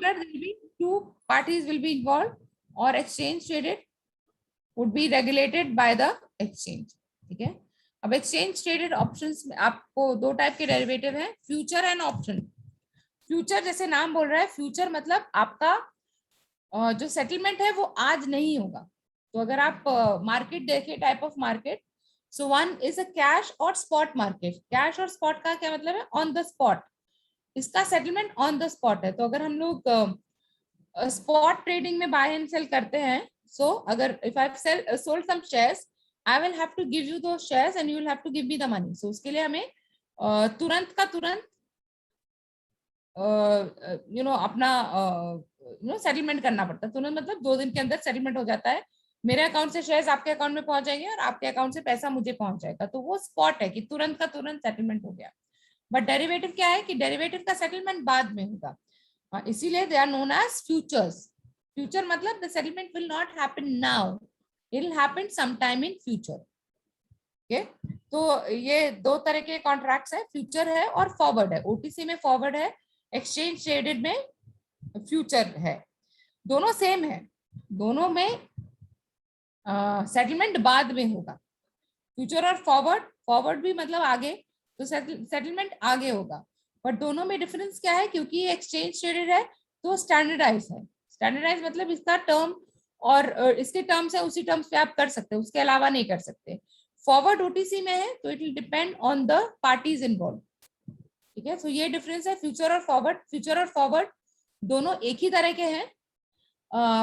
particular there will be two parties will be involved, or exchange traded would be regulated by the exchange. ठीक है, अब exchange traded options में आपको दो type के derivative हैं, फ्यूचर एंड ऑप्शन। फ्यूचर जैसे नाम बोल रहा है, फ्यूचर मतलब आपका जो सेटलमेंट है वो आज नहीं होगा। तो अगर आप मार्केट देखें, type of market, so one is a cash और स्पॉट मार्केट। कैश और स्पॉट का क्या मतलब है? ऑन द स्पॉट, इसका सेटलमेंट ऑन द स्पॉट है। तो अगर हम लोग स्पॉट ट्रेडिंग में बाय एंड सेल करते हैं, सो अगर if I sold some shares, I will have to give you दो shares and you will have to give me the money. So उसके लिए हमें तुरंत का तुरंत अपना सेटलमेंट करना पड़ता है। तुरंत मतलब 2 दिन के अंदर सेटलमेंट हो जाता है, मेरे अकाउंट से शेयर्स आपके अकाउंट में पहुंच जाएंगे और आपके अकाउंट से पैसा मुझे पहुंच जाएगा। तो वो स्पॉट है कि तुरंत का तुरंत सेटलमेंट हो गया। बट डेरिवेटिव क्या है कि डेरिवेटिव का सेटलमेंट बाद में होगा, इसीलिए they are known as futures. Future मतलब the settlement will not happen now, it will happen some time in future. Okay, तो ये दो तरह के कॉन्ट्रैक्ट्स है, फ्यूचर है और फॉरवर्ड है। ओटीसी में फॉरवर्ड है, एक्सचेंज ट्रेडेड में फ्यूचर है। दोनों सेम है, दोनों में सेटलमेंट बाद में होगा। फ्यूचर और फॉरवर्ड, फॉरवर्ड भी मतलब आगे, तो सेटलमेंट आगे होगा। बट दोनों में डिफरेंस क्या है? क्योंकि ये एक्सचेंज ट्रेडेड है तो स्टैंडर्डाइज है। स्टैंडर्डाइज मतलब इसका टर्म और इसके टर्म्स है उसी टर्म्स पे आप कर सकते हो, उसके अलावा नहीं कर सकते। फॉरवर्ड ओटीसी में है तो it will depend on the parties involve. ठीक है, सो ये डिफरेंस है फ्यूचर और फॉरवर्ड। फ्यूचर और फॉरवर्ड दोनों एक ही तरह के हैं,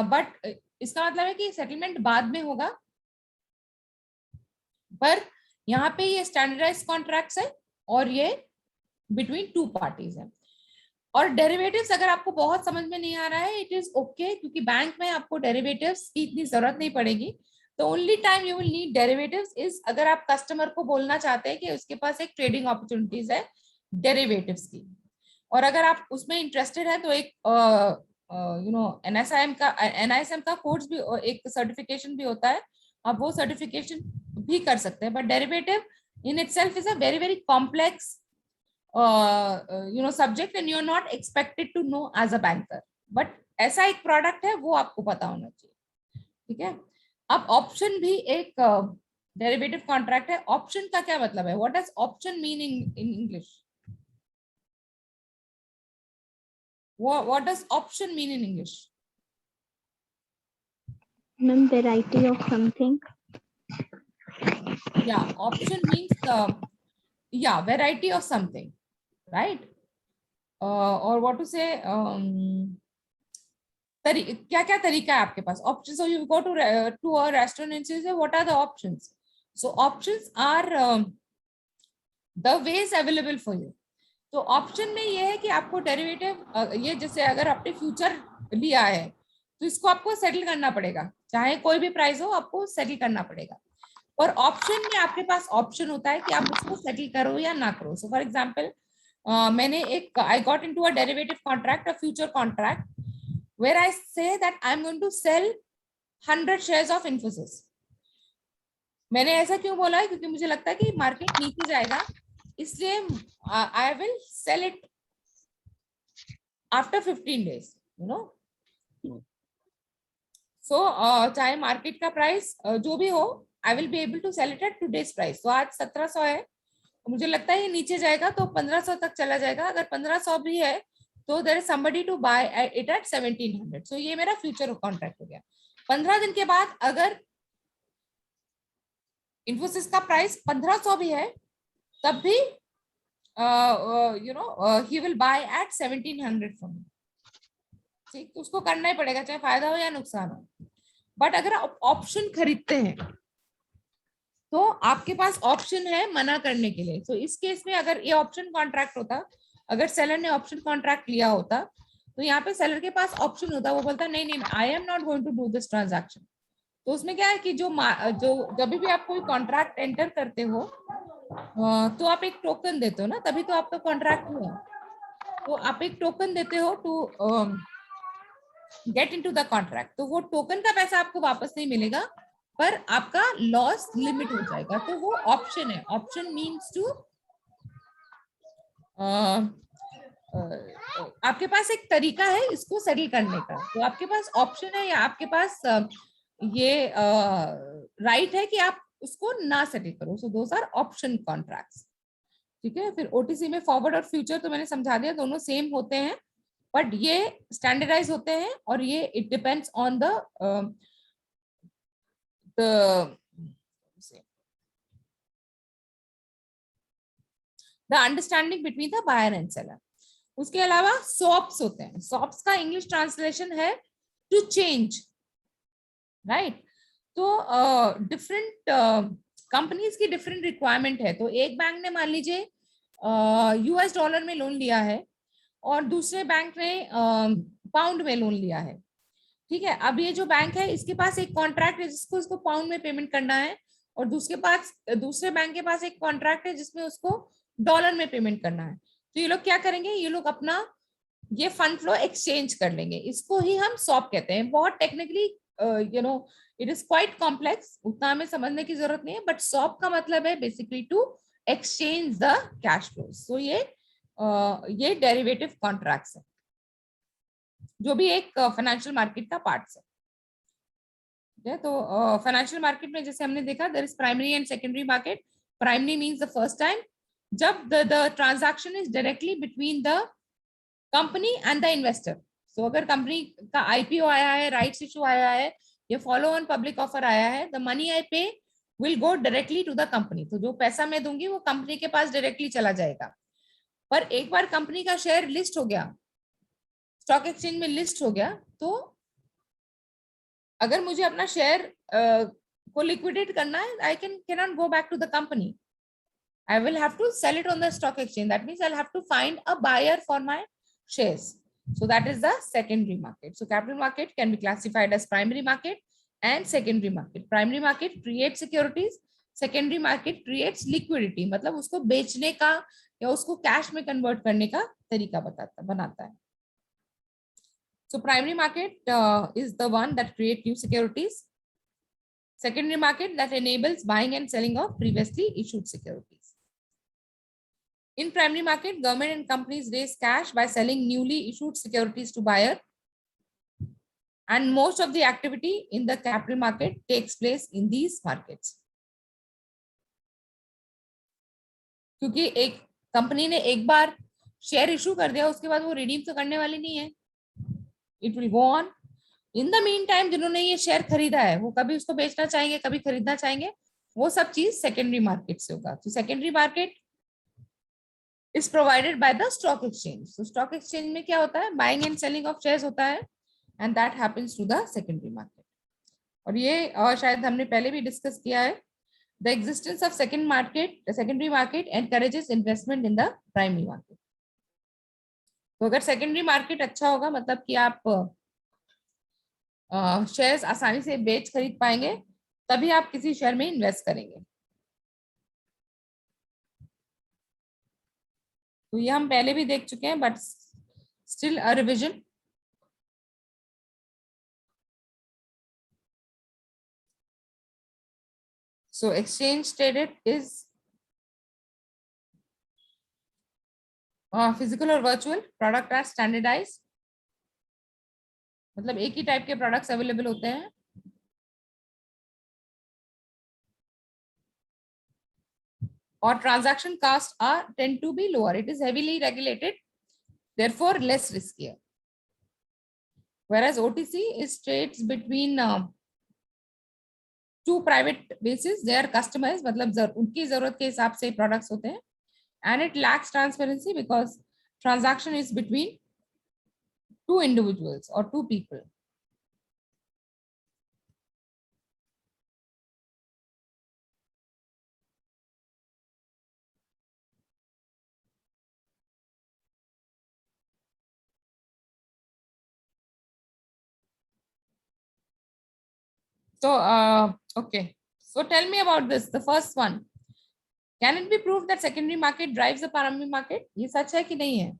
बट इसका मतलब है कि सेटलमेंट बाद में होगा। पर यहाँ पे ये स्टैंडर्डाइज कॉन्ट्रैक्ट्स है और ये बिटवीन टू पार्टीज है। और डेरिवेटिव्स अगर आपको बहुत समझ में नहीं आ रहा है, इट इज ओके, क्योंकि बैंक में आपको डेरिवेटिव्स की इतनी जरूरत नहीं पड़ेगी। तो only time you will need derivatives is अगर आप कस्टमर को बोलना चाहते हैं कि उसके पास एक ट्रेडिंग अपॉर्चुनिटीज है डेरिवेटिव्स की, और अगर आप उसमें इंटरेस्टेड है तो एक एनआईएसएम का कोर्स भी, एक सर्टिफिकेशन भी होता है, आप वो सर्टिफिकेशन भी कर सकते हैं। But derivative in itself is a very very complex subject and you are not expected to know as a banker, but ऐसा एक प्रोडक्ट है वो आपको पता होना चाहिए। ठीक है, अब ऑप्शन भी एक डेरिवेटिव कॉन्ट्रैक्ट है। ऑप्शन का क्या मतलब है? What does option mean in English? What does option mean in English? Ma'am, variety of something. Yeah, option means variety of something, right? Or what to say? क्या क्या तरीका है आपके पास? Options. So you go to a restaurant and say, what are the options? So options are the ways available for you. तो option में ये है कि आपको डेरिवेटिव, ये जैसे अगर आपने फ्यूचर लिया है तो इसको आपको सेटल करना पड़ेगा, चाहे कोई भी प्राइस हो आपको सेटल करना पड़ेगा। और ऑप्शन में आपके पास ऑप्शन होता है कि आप उसको सेटल करो या ना करो। सो फॉर एग्जांपल, मैंने एक I got into a derivative contract, a future contract, where I say that I am going to sell 100 shares of Infosys. मैंने ऐसा क्यों बोला है? क्योंकि मुझे लगता है कि मार्केट नीचे जाएगा, इसलिए I will sell it after 15 days, you know. So चाहे मार्केट का प्राइस जो भी हो, I will be able to sell it at today's price. तो आज 1700 है, तो मुझे लगता है ये नीचे जाएगा तो 1500 तक चला जाएगा। अगर 1500 भी है तो there is somebody to buy it at 1700। So ये मेरा फ्यूचर कॉन्ट्रैक्ट हो गया। 15 दिन के बाद अगर इन्फोसिस का प्राइस 1500 भी है तब भी he will buy at 1700 from me। ठीक, तो उसको करना ही पड़ेगा चाहे फायदा हो या नुकसान हो। बट अगर आप ऑप्शन खरीदते हैं तो आपके पास ऑप्शन है मना करने के लिए। तो इस केस में अगर ये ऑप्शन कॉन्ट्रैक्ट होता, अगर सेलर ने ऑप्शन कॉन्ट्रैक्ट लिया होता, तो यहाँ पे सेलर के पास ऑप्शन होता, वो बोलता नहीं नहीं I am not going to do this transaction. तो उसमें क्या है कि जो जब भी आप कोई कॉन्ट्रैक्ट एंटर करते हो तो आप एक टोकन देते हो ना, तभी तो आपका कॉन्ट्रैक्ट हुआ। तो आप एक टोकन देते हो to get into the contract. तो वो टोकन का पैसा आपको वापस नहीं मिलेगा, पर आपका लॉस लिमिट हो जाएगा। तो वो ऑप्शन है। ऑप्शन मीन्स टू आपके पास एक तरीका है इसको सेटल करने का, तो आपके पास ऑप्शन है या आपके पास ये राइट है कि आप उसको ना सेटल करो. सो दोस आर ऑप्शन कॉन्ट्रैक्ट्स. ठीक है. फिर ओटीसी में फॉरवर्ड और फ्यूचर तो मैंने समझा दिया, दोनों सेम होते हैं, बट ये स्टैंडर्डाइज होते हैं और ये it depends on the understanding between the buyer and seller. उसके अलावा सॉप्स होते हैं. सॉप्स का इंग्लिश ट्रांसलेशन है टू चेंज, राइट. तो डिफरेंट कंपनीज की डिफरेंट रिक्वायरमेंट है. तो एक बैंक ने मान लीजिए यूएस डॉलर में लोन लिया है और दूसरे बैंक ने पाउंड में लोन लिया है. ठीक है. अब ये जो बैंक है इसके पास एक कॉन्ट्रैक्ट है जिसको उसको पाउंड में पेमेंट करना है, और दूसरे बैंक के पास एक कॉन्ट्रैक्ट है जिसमें उसको डॉलर में पेमेंट करना है. तो ये लोग क्या करेंगे, ये लोग अपना ये फंड फ्लो एक्सचेंज कर लेंगे. इसको ही हम स्वैप कहते हैं. बहुत technically it is quite complex, उतना हमें समझने की जरूरत नहीं है, बट स्वैप का मतलब है basically to exchange the cash flow. So ये डेरिवेटिव कॉन्ट्रैक्ट्स है जो भी एक फाइनेंशियल मार्केट का पार्ट है. तो फाइनेंशियल मार्केट में जैसे हमने देखा there is primary and secondary market. Primary means the first time जब the transaction is directly between the company and the investor. So अगर कंपनी का आईपीओ आया है, राइट्स इशू आया है, या फॉलो ऑन पब्लिक ऑफर आया है, the money I pay will go directly to the company. तो जो पैसा मैं दूंगी वो कंपनी के पास डायरेक्टली चला जाएगा. पर एक बार कंपनी का शेयर लिस्ट हो गया, स्टॉक एक्सचेंज में लिस्ट हो गया, तो अगर मुझे अपना शेयर को लिक्विडेट करना है, आई cannot go back to the company. I will have to sell it on the stock exchange. That means I'll have to find a buyer for my shares. So that is the secondary market. So capital market can be classified as primary market and secondary market. Primary market creates securities, secondary market creates liquidity. मतलब उसको बेचने का या उसको cash में convert करने का तरीका बनाता है. So primary market is the one that create new securities. Secondary market that enables buying and selling of previously issued securities. In primary market, government and companies raise cash by selling newly issued securities to buyer, and most of the activity in the capital market takes place in these markets. क्योंकि एक company ने एक बार share issue कर दिया, उसके बाद वो redeem तो करने वाली नहीं है. It will go on. In the mean time जिन्होंने ये शेयर खरीदा है वो कभी उसको बेचना चाहेंगे, कभी खरीदना चाहेंगे. वो सब चीज सेकेंडरी मार्केट से होगा. तो secondary market is provided by the stock exchange. So stock exchange में क्या होता है, buying and selling of shares होता है, and that happens to the secondary market. और ये शायद हमने पहले भी डिस्कस किया है. The existence of secondary market encourages investment in the primary market. तो अगर सेकेंडरी मार्केट अच्छा होगा मतलब कि आप शेयर्स आसानी से बेच खरीद पाएंगे, तभी आप किसी शेयर में इन्वेस्ट करेंगे. तो ये हम पहले भी देख चुके हैं, but still a revision. So exchange traded is physical और वर्चुअल. प्रोडक्ट आर स्टैंडर्डाइज, मतलब एक ही टाइप के प्रोडक्ट्स अवेलेबल होते हैं. और transaction cost are tend to be lower. It is heavily regulated, therefore less riskier. Whereas OTC is trades between two private bases. They are customized, मतलब उनकी जरूरत के हिसाब से प्रोडक्ट्स होते हैं. And it lacks transparency because transaction is between two individuals or two people. So, okay. So tell me about this. The first one. Can it be proved that secondary market drives the primary market? ये सच है कि नहीं है?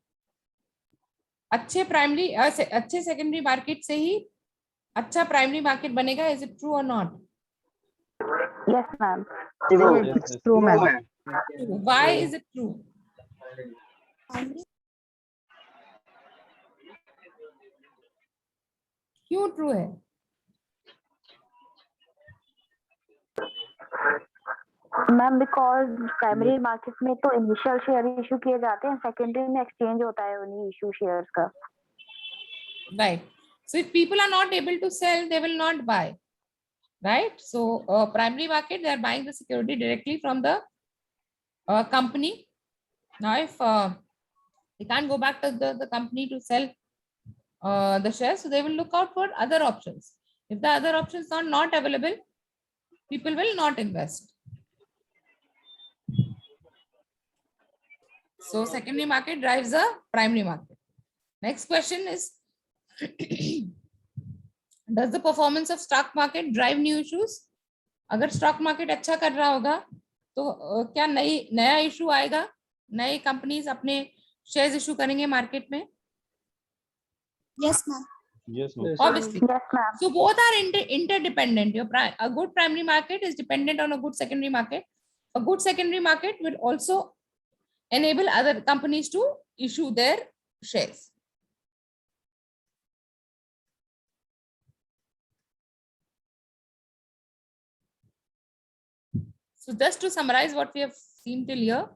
अच्छे secondary market से ही अच्छा primary market बनेगा. Is it true or not? Yes, ma'am. It's true, ma'am. Why is it true? क्यों ट्रू है? मैम बिकॉज प्राइमरी मार्केट में तो इनिशियल शेयर इशू किए जाते हैं, सेकेंडरी में एक्सचेंज होता है उन्हीं इशू शेयर्स का. Right. So if people are not able to sell, they will not buy. Right. So primary market, they are buying the security directly from the company. Now, if they can't go back to the company to sell the shares, so they will look out for other options. If the other options are not available, people will not invest. So secondary market drives the primary market. Next question is, does the performance of stock market drive new issues? अगर stock market अच्छा कर रहा होगा तो क्या नया issue आएगा, नए कंपनीज अपने शेयर्स इशू करेंगे मार्केट में? Yes, ma'am. Yes, ma'am. Obviously. Yes, ma'am. So both are interdependent. A good primary market is dependent on a good secondary market. A good secondary market will also enable other companies to issue their shares. So just to summarize what we have seen till here,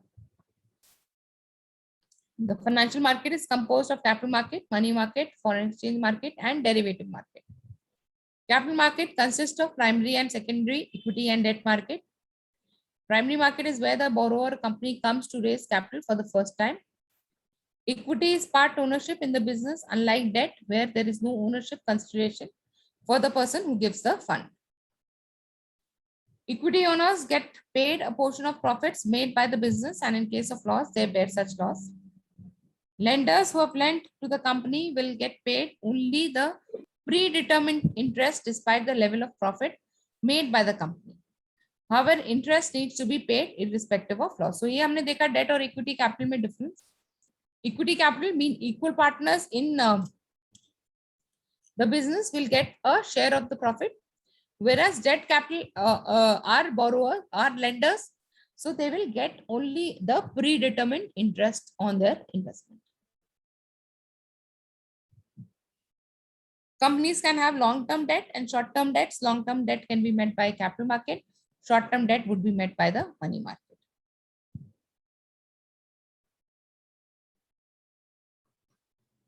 the financial market is composed of capital market, money market, foreign exchange market, and derivative market. Capital market consists of primary and secondary equity and debt market. Primary market is where the borrower company comes to raise capital for the first time. Equity is part ownership in the business, unlike debt, where there is no ownership consideration for the person who gives the fund. Equity owners get paid a portion of profits made by the business, and in case of loss, they bear such loss. Lenders who have lent to the company will get paid only the predetermined interest despite the level of profit made by the company. However, interest needs to be paid irrespective of loss. So ये हमने देखा debt और equity capital में difference. Equity capital mean equal partners in the business will get a share of the profit, whereas debt capital are borrowers, are lenders, so they will get only the predetermined interest on their investment. Companies can have long-term debt and short-term debts. Long-term debt can be met by capital market. Short-term debt would be met by the money market.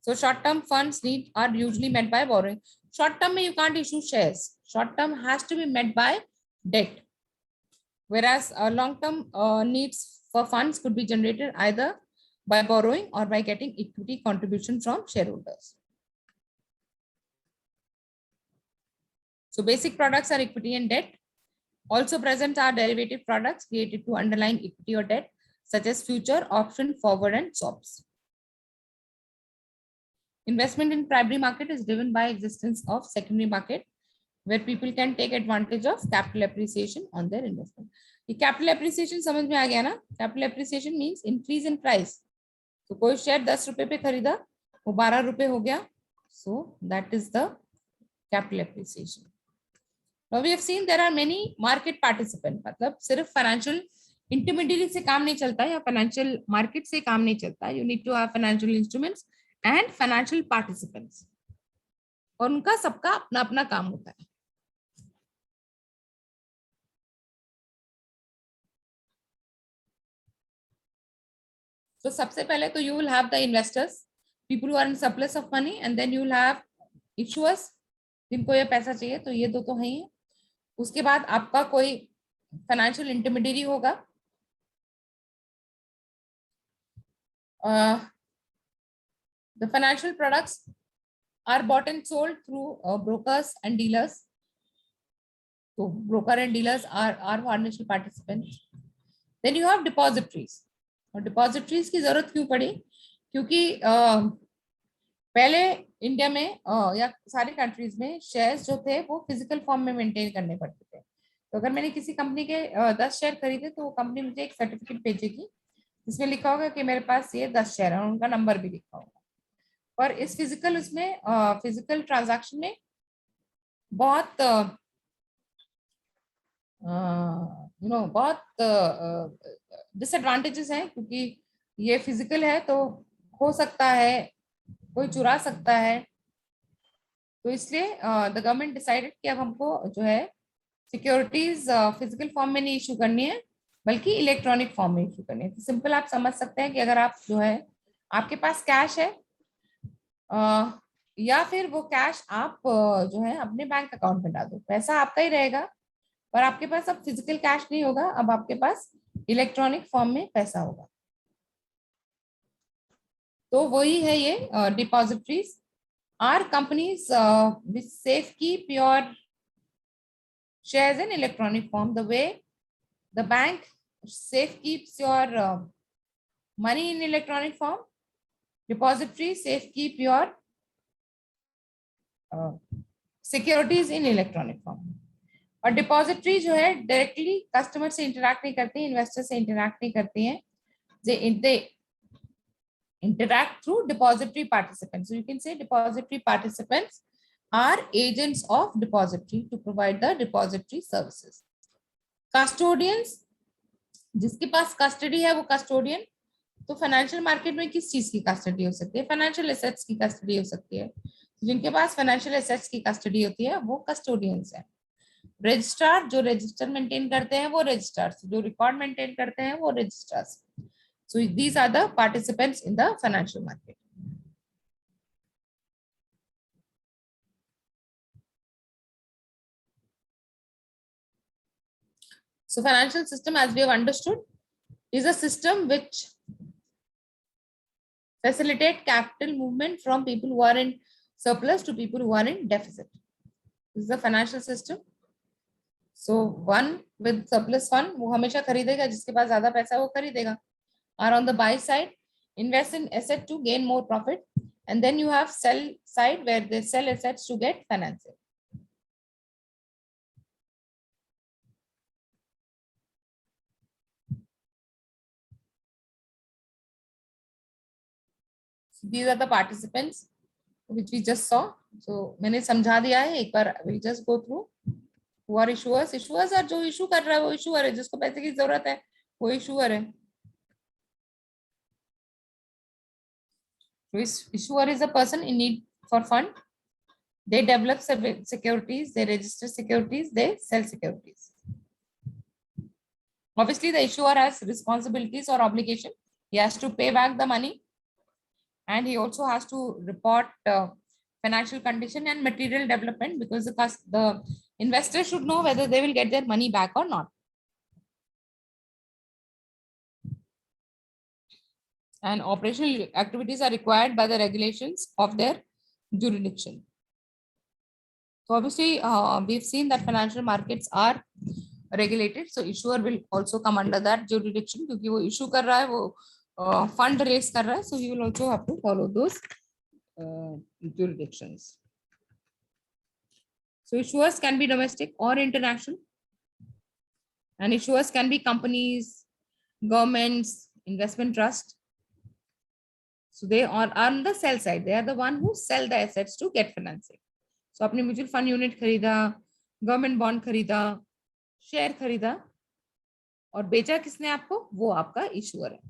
So short-term funds are usually met by borrowing. Short-term you can't issue shares. Short-term has to be met by debt. Whereas long-term needs for funds could be generated either by borrowing or by getting equity contribution from shareholders. So basic products are equity and debt. Also present are derivative products created to underline equity or debt, such as future, option, forward, and swaps. Investment in primary market is driven by existence of secondary market, where people can take advantage of capital appreciation on their investment. The capital appreciation समझ में आ गया ना? Capital appreciation means increase in price. So कोई share 10 रुपए पे खरीदा, वो 12 रुपए हो गया. So that is the capital appreciation. Now we have seen there are many market participants. मतलब सिर्फ financial intermediary से काम नहीं चलता या financial market से काम नहीं चलता. You need to have financial instruments and financial participants. और उनका सबका अपना अपना काम होता है. So सबसे पहले तो you will have the investors, people who are in surplus of money, and then you will have issuers, जिनको ये पैसा चाहिए, तो ये दो तो है ही. उसके बाद आपका कोई फाइनेंशियल इंटरमीडियरी होगा. The financial products are bought and sold through brokers and dealers. So broker and dealers are financial participants. Then you have depositories. और डिपॉजिटरीज की जरूरत क्यों पड़ी? क्योंकि पहले इंडिया में या सारी कंट्रीज में शेयर्स जो थे वो फिजिकल फॉर्म में मेंटेन करने पड़ते थे. तो अगर मैंने किसी कंपनी के 10 शेयर खरीदे तो वो कंपनी मुझे एक सर्टिफिकेट भेजेगी जिसमें लिखा होगा कि मेरे पास ये 10 शेयर है, उनका नंबर भी लिखा होगा. और इस फिजिकल ट्रांजैक्शन में बहुत बहुत डिसएडवांटेजेस हैं, क्योंकि ये फिजिकल है तो हो सकता है कोई चुरा सकता है, तो इसलिए द गवर्नमेंट डिसाइडेड कि अब हमको जो है सिक्योरिटीज फिजिकल फॉर्म में नहीं इशू करनी है बल्कि इलेक्ट्रॉनिक फॉर्म में इशू करनी है। तो सिंपल आप समझ सकते हैं कि अगर आप जो है आपके पास कैश है या फिर वो कैश आप जो है अपने बैंक अकाउंट में डाल दो, पैसा आपका ही रहेगा, पर आपके पास अब फिजिकल कैश नहीं होगा, अब आपके पास इलेक्ट्रॉनिक फॉर्म में पैसा होगा। तो वही है ये depositories are companies which safe keep your shares in electronic form, the way the bank safe keeps your money in electronic form, depository safe keep your securities in electronic form। और depository जो है directly customer से interact नहीं करती, investor से interact नहीं करती हैं, they interact through depository participants. So you can say depository participants are agents of depository to provide the depository services. Custodians, जिसके पास कस्टडी है वो कस्टोडियन, तो फाइनेंशियल मार्केट में किस चीज की कस्टडी हो सकती है? फाइनेंशियल एसेट्स की कस्टडी हो सकती है। जिनके पास फाइनेंशियल एसेट्स की कस्टडी होती है वो कस्टोडियंस है। रजिस्ट्रार जो रजिस्टर मेंटेन करते हैं वो रजिस्ट्रार्स, जो रिकॉर्ड मेंटेन करते हैं वो registrars. So these are the participants in the financial market. So financial system, as we have understood, is a system which facilitate capital movement from people who are in surplus to people who are in deficit. This is the financial system. So one with surplus fund वो हमेशा खरीदेगा, जिसके पास ज्यादा पैसा है वो खरीदेगा, और on the buy side invest in asset to gain more profit, and then you have sell side where they sell assets to get financing. These are the participants which we just saw. So मैंने समझा दिया है, एक बार we'll just go through. Who are issuers? Issuers are जो issue कर रहा है वो इशूअर है, जिसको पैसे की जरूरत है वो इशूअर है। Issuer is a person in need for fund. They develop securities, they register securities, they sell securities. Obviously, the issuer has responsibilities or obligation. He has to pay back the money, and he also has to report financial condition and material development, because the investor should know whether they will get their money back or not. And operational activities are required by the regulations of their jurisdiction. So obviously, we've seen that financial markets are regulated. So issuer will also come under that jurisdiction, क्योंकि वो issue कर रहा है, वो fund raise कर रहा है. So he will also have to follow those jurisdictions. So issuers can be domestic or international, and issuers can be companies, governments, investment trust. So they are on the sell side. They are the one who sell the assets to get financing. So आपने mutual fund unit खरीदा, government bond खरीदा, share खरीदा, और बेचा किसने आपको? वो आपका इशूअर है.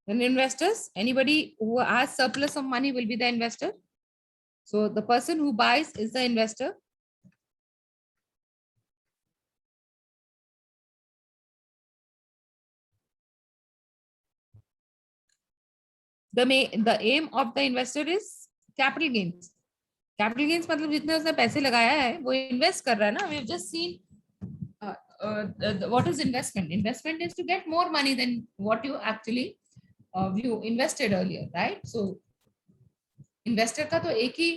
Then investors, anybody who has surplus of money will be the investor. So the person who buys is the investor. The aim of the investor is capital gains. Capital gains मतलब जितने उसने पैसे लगाया है वो invest कर रहा है ना. We've just seen what is investment. Investment is to get more money than what you actually you invested earlier, right? So investor का तो एक ही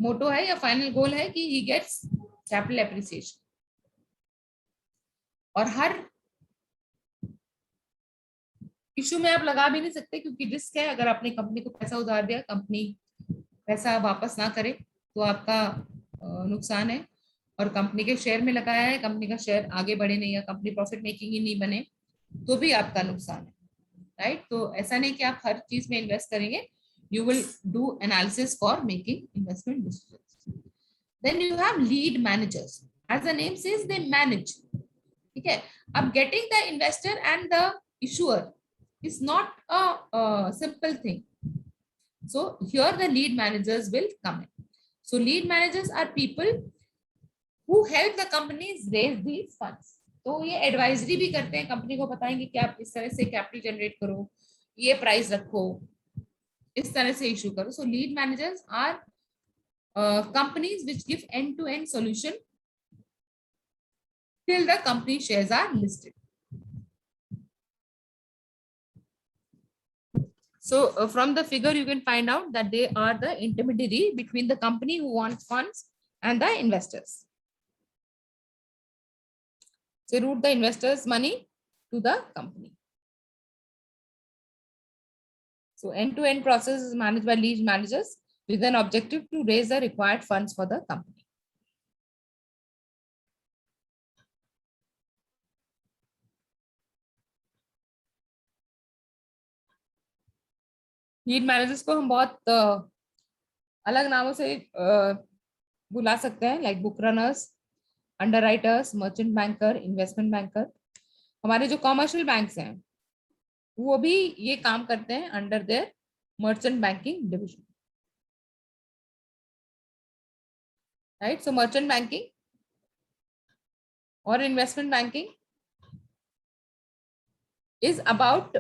मोटो है या फाइनल गोल है कि he gets capital appreciation. और हर इशू में आप लगा भी नहीं सकते, क्योंकि रिस्क है. अगर आपने कंपनी को पैसा उधार दिया, कंपनी पैसा वापस ना करे तो आपका नुकसान है. और कंपनी के शेयर में लगाया है, कंपनी का शेयर आगे बढ़े नहीं या कंपनी प्रॉफिट मेकिंग ही नहीं बने तो भी आपका नुकसान है, राइट? तो ऐसा नहीं कि आप हर चीज में इन्वेस्ट करेंगे. You will do analysis for making investment decisions. Then you have lead managers. As the name says they manage. ठीक है. अब getting the investor and the issuer is not a simple thing. So here the lead managers will come in. So lead managers are people who help the companies raise these funds. तो ये advisory भी करते हैं, company को बताएंगे कि आप इस तरह से कैपिटल जनरेट करो, ये प्राइस रखो, इस तरह से इशू करो. So lead managers are companies which give end-to-end solution till the company shares are listed. So from the figure you can find out that they are the intermediary between the company who wants funds and the investors. So route the investors' money to the company. So end-to-end process is managed by lead managers with an objective to raise the required funds for the company. Lead managers को हम बहुत अलग नामों से बुला सकते हैं, like book runners, underwriters, merchant banker, investment banker. हमारे जो कॉमर्शियल बैंक्स हैं वो भी ये काम करते हैं under their merchant banking division, right. So merchant banking और investment banking is about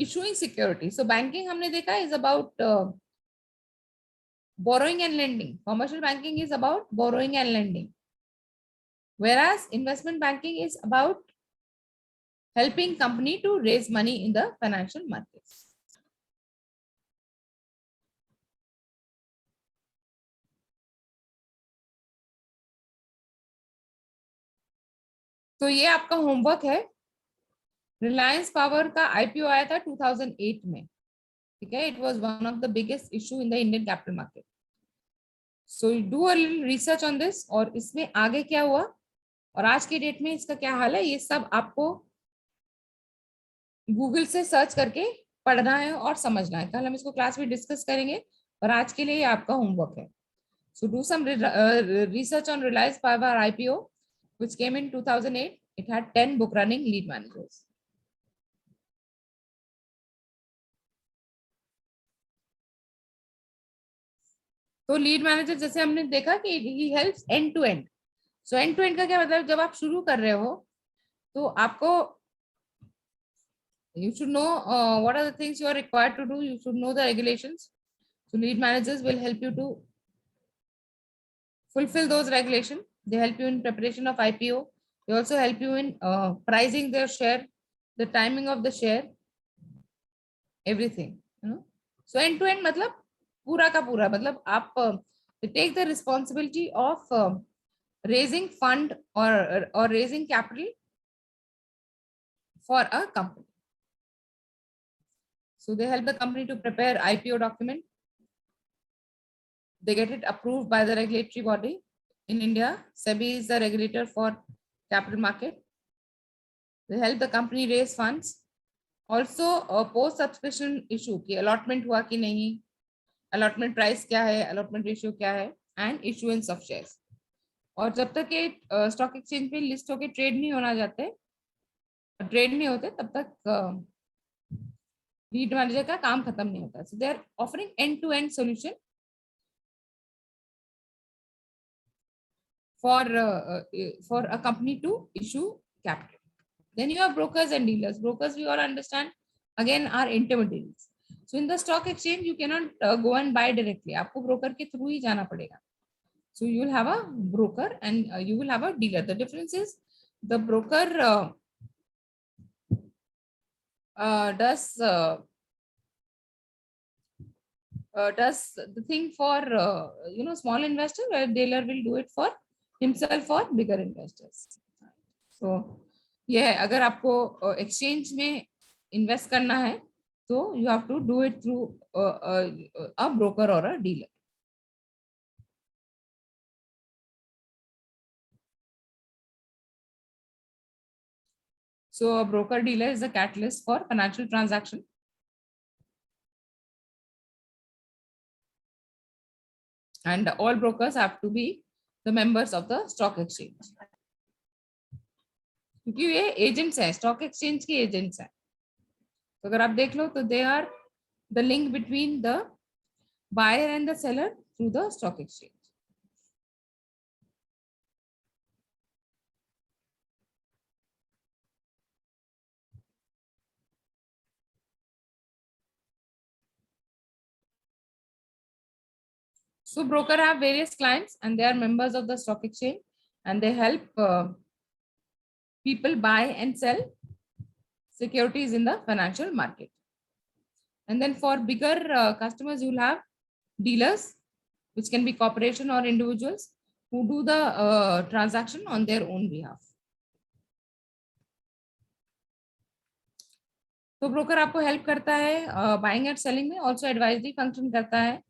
issuing security. So banking हमने देखा is about borrowing and lending. Commercial banking is about borrowing and lending, whereas investment banking is about helping company to raise money in the financial markets. तो ये आपका homework है. Reliance power का IPO आया था 2008 में, ठीक है. It was one of the biggest issue in the Indian capital market. So do a little research on this, और इसमें आगे क्या हुआ और आज के डेट में इसका क्या हाल है, ये सब आपको गूगल से सर्च करके पढ़ना है और समझना है. कल हम इसको क्लास में डिस्कस करेंगे, और आज के लिए ये आपका होमवर्क है. So do some research on Reliance Power IPO which came in 2008. It had 10 book running lead managers. तो लीड मैनेजर जैसे हमने देखा कि he helps end to end. So end to end का क्या मतलब, जब आप शुरू कर रहे हो तो आपको you should know what are the things you are required to do. You should know the regulations. So lead managers will help you to fulfill those regulations. They help you in preparation of IPO. They also help you in pricing their share, the timing of the share, everything. So end to end मतलब पूरा का पूरा, मतलब आप take the responsibility of raising fund or raising capital for a company. So they help the company to prepare IPO document. They get it approved by the regulatory body. In India, SEBI is the regulator for capital market. They help the company raise funds. Also post subscription issue की allotment हुआ कि नहीं, allotment price क्या है, allotment ratio क्या है, and issuance of shares. और जब तक ये स्टॉक एक्सचेंज पे लिस्ट होके ट्रेड नहीं होते तब तक लीड मैनेजर का काम खत्म नहीं होता. So they are offering end to end solution for a company to issue capital. Then you have brokers and dealers. Brokers, we all understand, again, are intermediaries. So in the stock exchange you cannot go and buy directly. आपको broker के through ही जाना पड़ेगा. So you will have a broker and you will have a dealer. The difference is the broker does the thing for small investor, where dealer will do it for himself for bigger investors. So ये है, अगर आपको exchange में invest करना है तो you have to do it through a broker or a dealer. So a broker dealer is a catalyst for financial transaction. And all brokers have to be the members of the stock exchange. क्योंकि ये agents हैं, stock exchange के agents हैं. तो अगर आप देख लो तो they are the link between the buyer and the seller through the stock exchange. So broker have various clients and they are members of the stock exchange and they help people buy and sell securities in the financial market. And then for bigger customers, you'll have dealers, which can be corporation or individuals who do the transaction on their own behalf. तो broker आपको help करता है buying and selling में, also advisory function करता है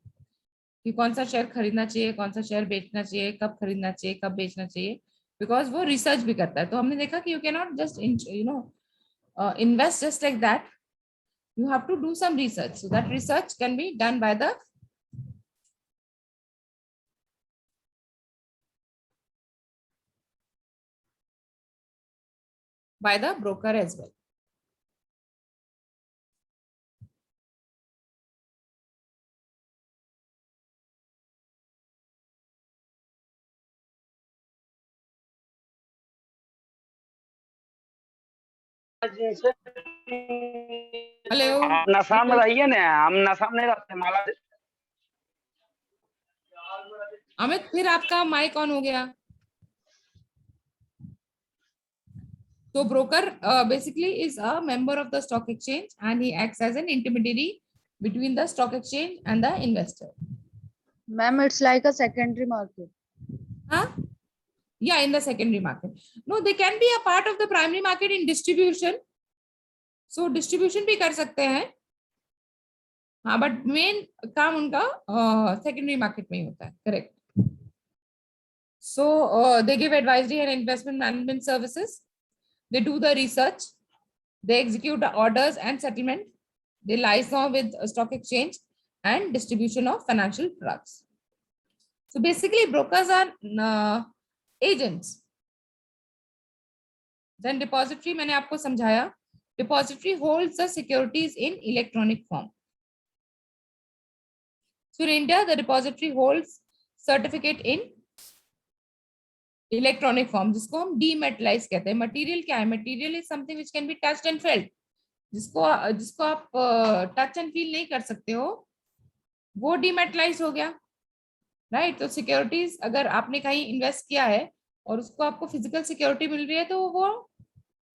कि कौन सा शेयर खरीदना चाहिए, कौन सा शेयर बेचना चाहिए, कब खरीदना चाहिए, कब बेचना चाहिए, बिकॉज वो रिसर्च भी करता है. तो हमने देखा कि you can not just invest just like that. You have to do some research. So that research can be done by the broker as well. Hello, आप नशा में रहिए ना, हम नशा में नहीं रहते. माला अमित फिर आपका माइक ऑन हो गया. So broker basically is a member of the stock exchange and he acts as an intermediary between the stock exchange and the investor. Ma'am, it's like a secondary market. Huh? Yeah, in the secondary market. No, they can be a part of the primary market in distribution. So distribution भी कर सकते हैं. हाँ, but main काम उनका secondary market में ही होता है. Correct. So they give advisory and investment management services. They do the research. They execute the orders and settlement. They liaison with stock exchange and distribution of financial products. So basically, brokers are agents. Then depository, मैंने आपको समझाया. Depository holds the securities in electronic form. So in India, the depository holds certificate in electronic form, जिसको हम डीमेटलाइज कहते हैं. Material क्या है? Material is something which can be touched and felt. जिसको आप टच एंड फील नहीं कर सकते हो, वो डीमेटलाइज हो गया, राइट. तो सिक्योरिटीज अगर आपने कहीं इन्वेस्ट किया है और उसको आपको फिजिकल सिक्योरिटी मिल रही है तो वो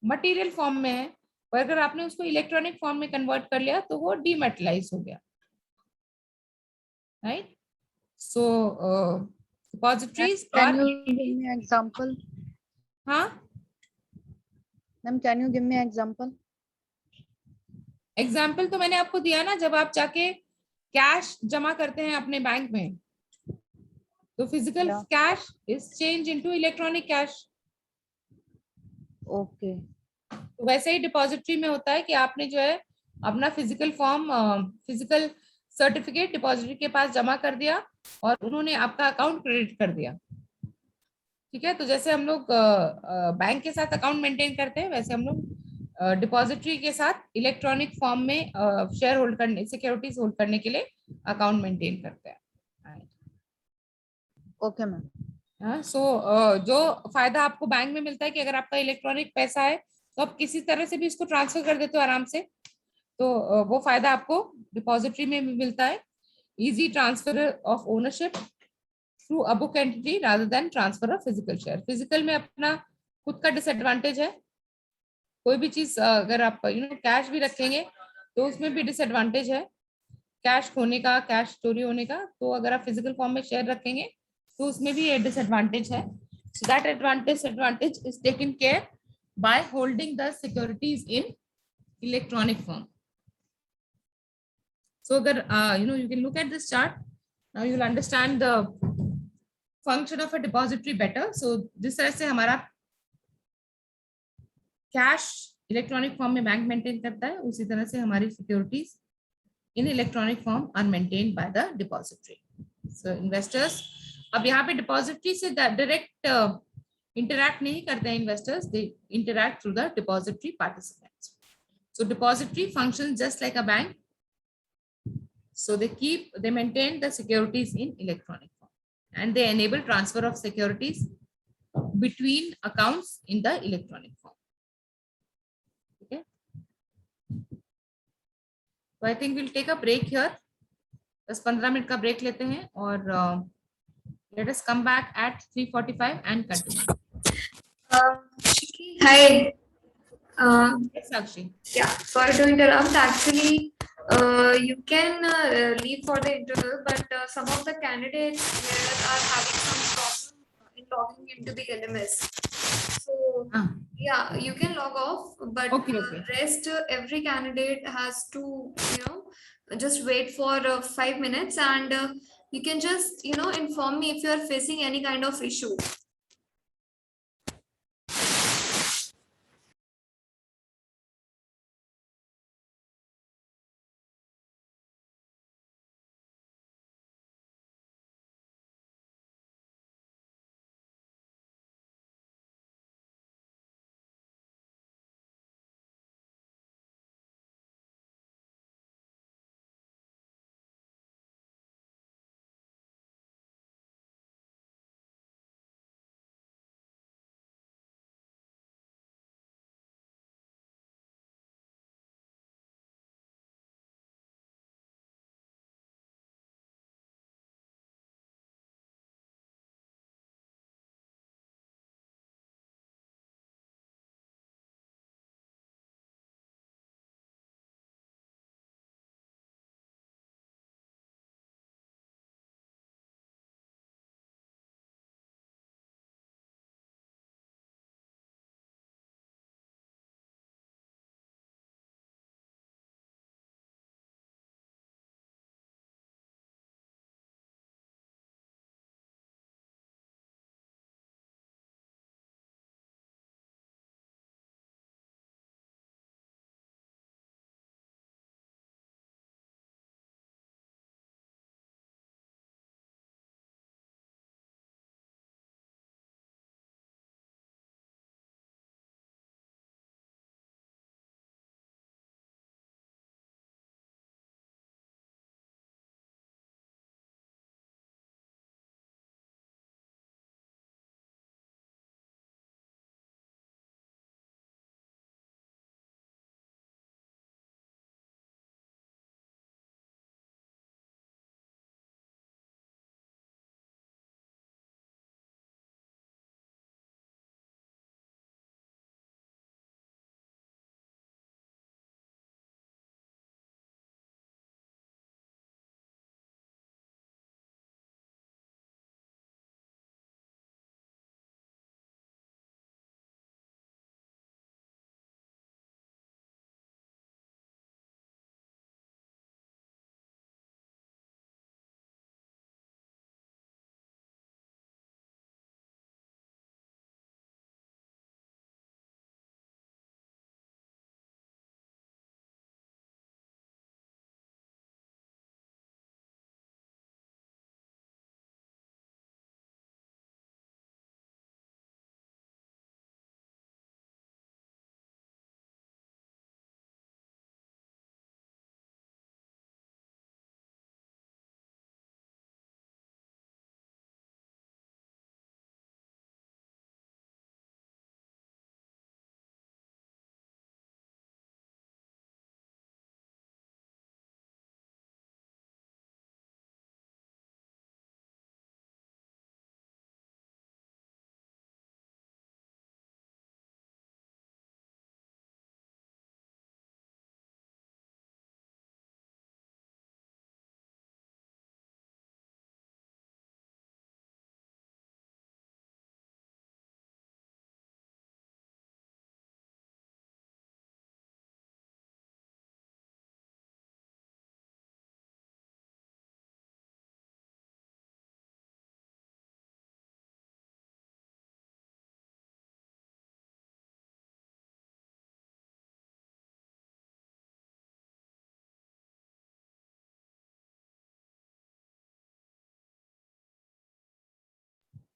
मटेरियल फॉर्म में है, और अगर आपने उसको इलेक्ट्रॉनिक फॉर्म में कन्वर्ट कर लिया तो वो डीमेटलाइज हो गया, right. So depositories Can are. you give me an example? हाँ, Ma'am, can you give me an example? Example तो मैंने आपको दिया ना. जब आप जाके कैश जमा करते हैं अपने बैंक में, तो physical cash is change into electronic cash. Okay. तो वैसे ही डिपॉजिटरी में होता है कि आपने जो है अपना physical form, physical certificate depository के पास जमा कर दिया और उन्होंने आपका अकाउंट क्रेडिट कर दिया. ठीक है. तो जैसे हम लोग बैंक के साथ अकाउंट मेंटेन करते हैं, वैसे हम लोग डिपॉजिटरी के साथ इलेक्ट्रॉनिक फॉर्म में शेयर होल्ड करने, सिक्योरिटीज होल्ड करने के लिए अकाउंट मेंटेन करते हैं. Okay, ma'am. सो जो फायदा आपको बैंक में मिलता है कि अगर आपका इलेक्ट्रॉनिक पैसा है तो आप किसी तरह से भी इसको ट्रांसफर कर देते हो आराम से, तो वो फायदा आपको डिपॉजिटरी में भी मिलता है. Easy transfer of ownership through a book entity rather than transfer of physical share. Physical में अपना खुद का डिसएडवांटेज है. कोई भी चीज अगर आप कैश भी रखेंगे तो उसमें भी डिसएडवांटेज है, कैश खोने का, कैश चोरी होने का. तो अगर आप फिजिकल फॉर्म में शेयर रखेंगे तो उसमें भी ये डिसएडवांटेज है. So that advantage is taken care by holding the securities in electronic form. So agar you can look at this chart. Now you will understand the function of a depository better. So जिस तरह से हमारा cash electronic form में bank maintain करता है, उसी तरह से हमारी securities in electronic form are maintained by the depository. So investors अब यहाँ पे डिपॉजिटरी से डायरेक्ट इंटरैक्ट नहीं करते हैं investors, they interact through the depository participants. So depository functions just like a bank. So they maintain the securities in electronic form, and they enable transfer of securities between accounts in the electronic form. Okay. So I think we'll take a break here. 10-15 minute का break लेते हैं और let us come back at 3:45 and continue. Shiki, hi. Yes, Sakshi. Yeah, sorry to interrupt. Actually, you can leave for the interval, but some of the candidates here are having some problem in logging into the LMS. So, Ah. yeah, you can log off, but Okay. rest every candidate has to, just wait for 5 minutes, and you can just, inform me if you are facing any kind of issue.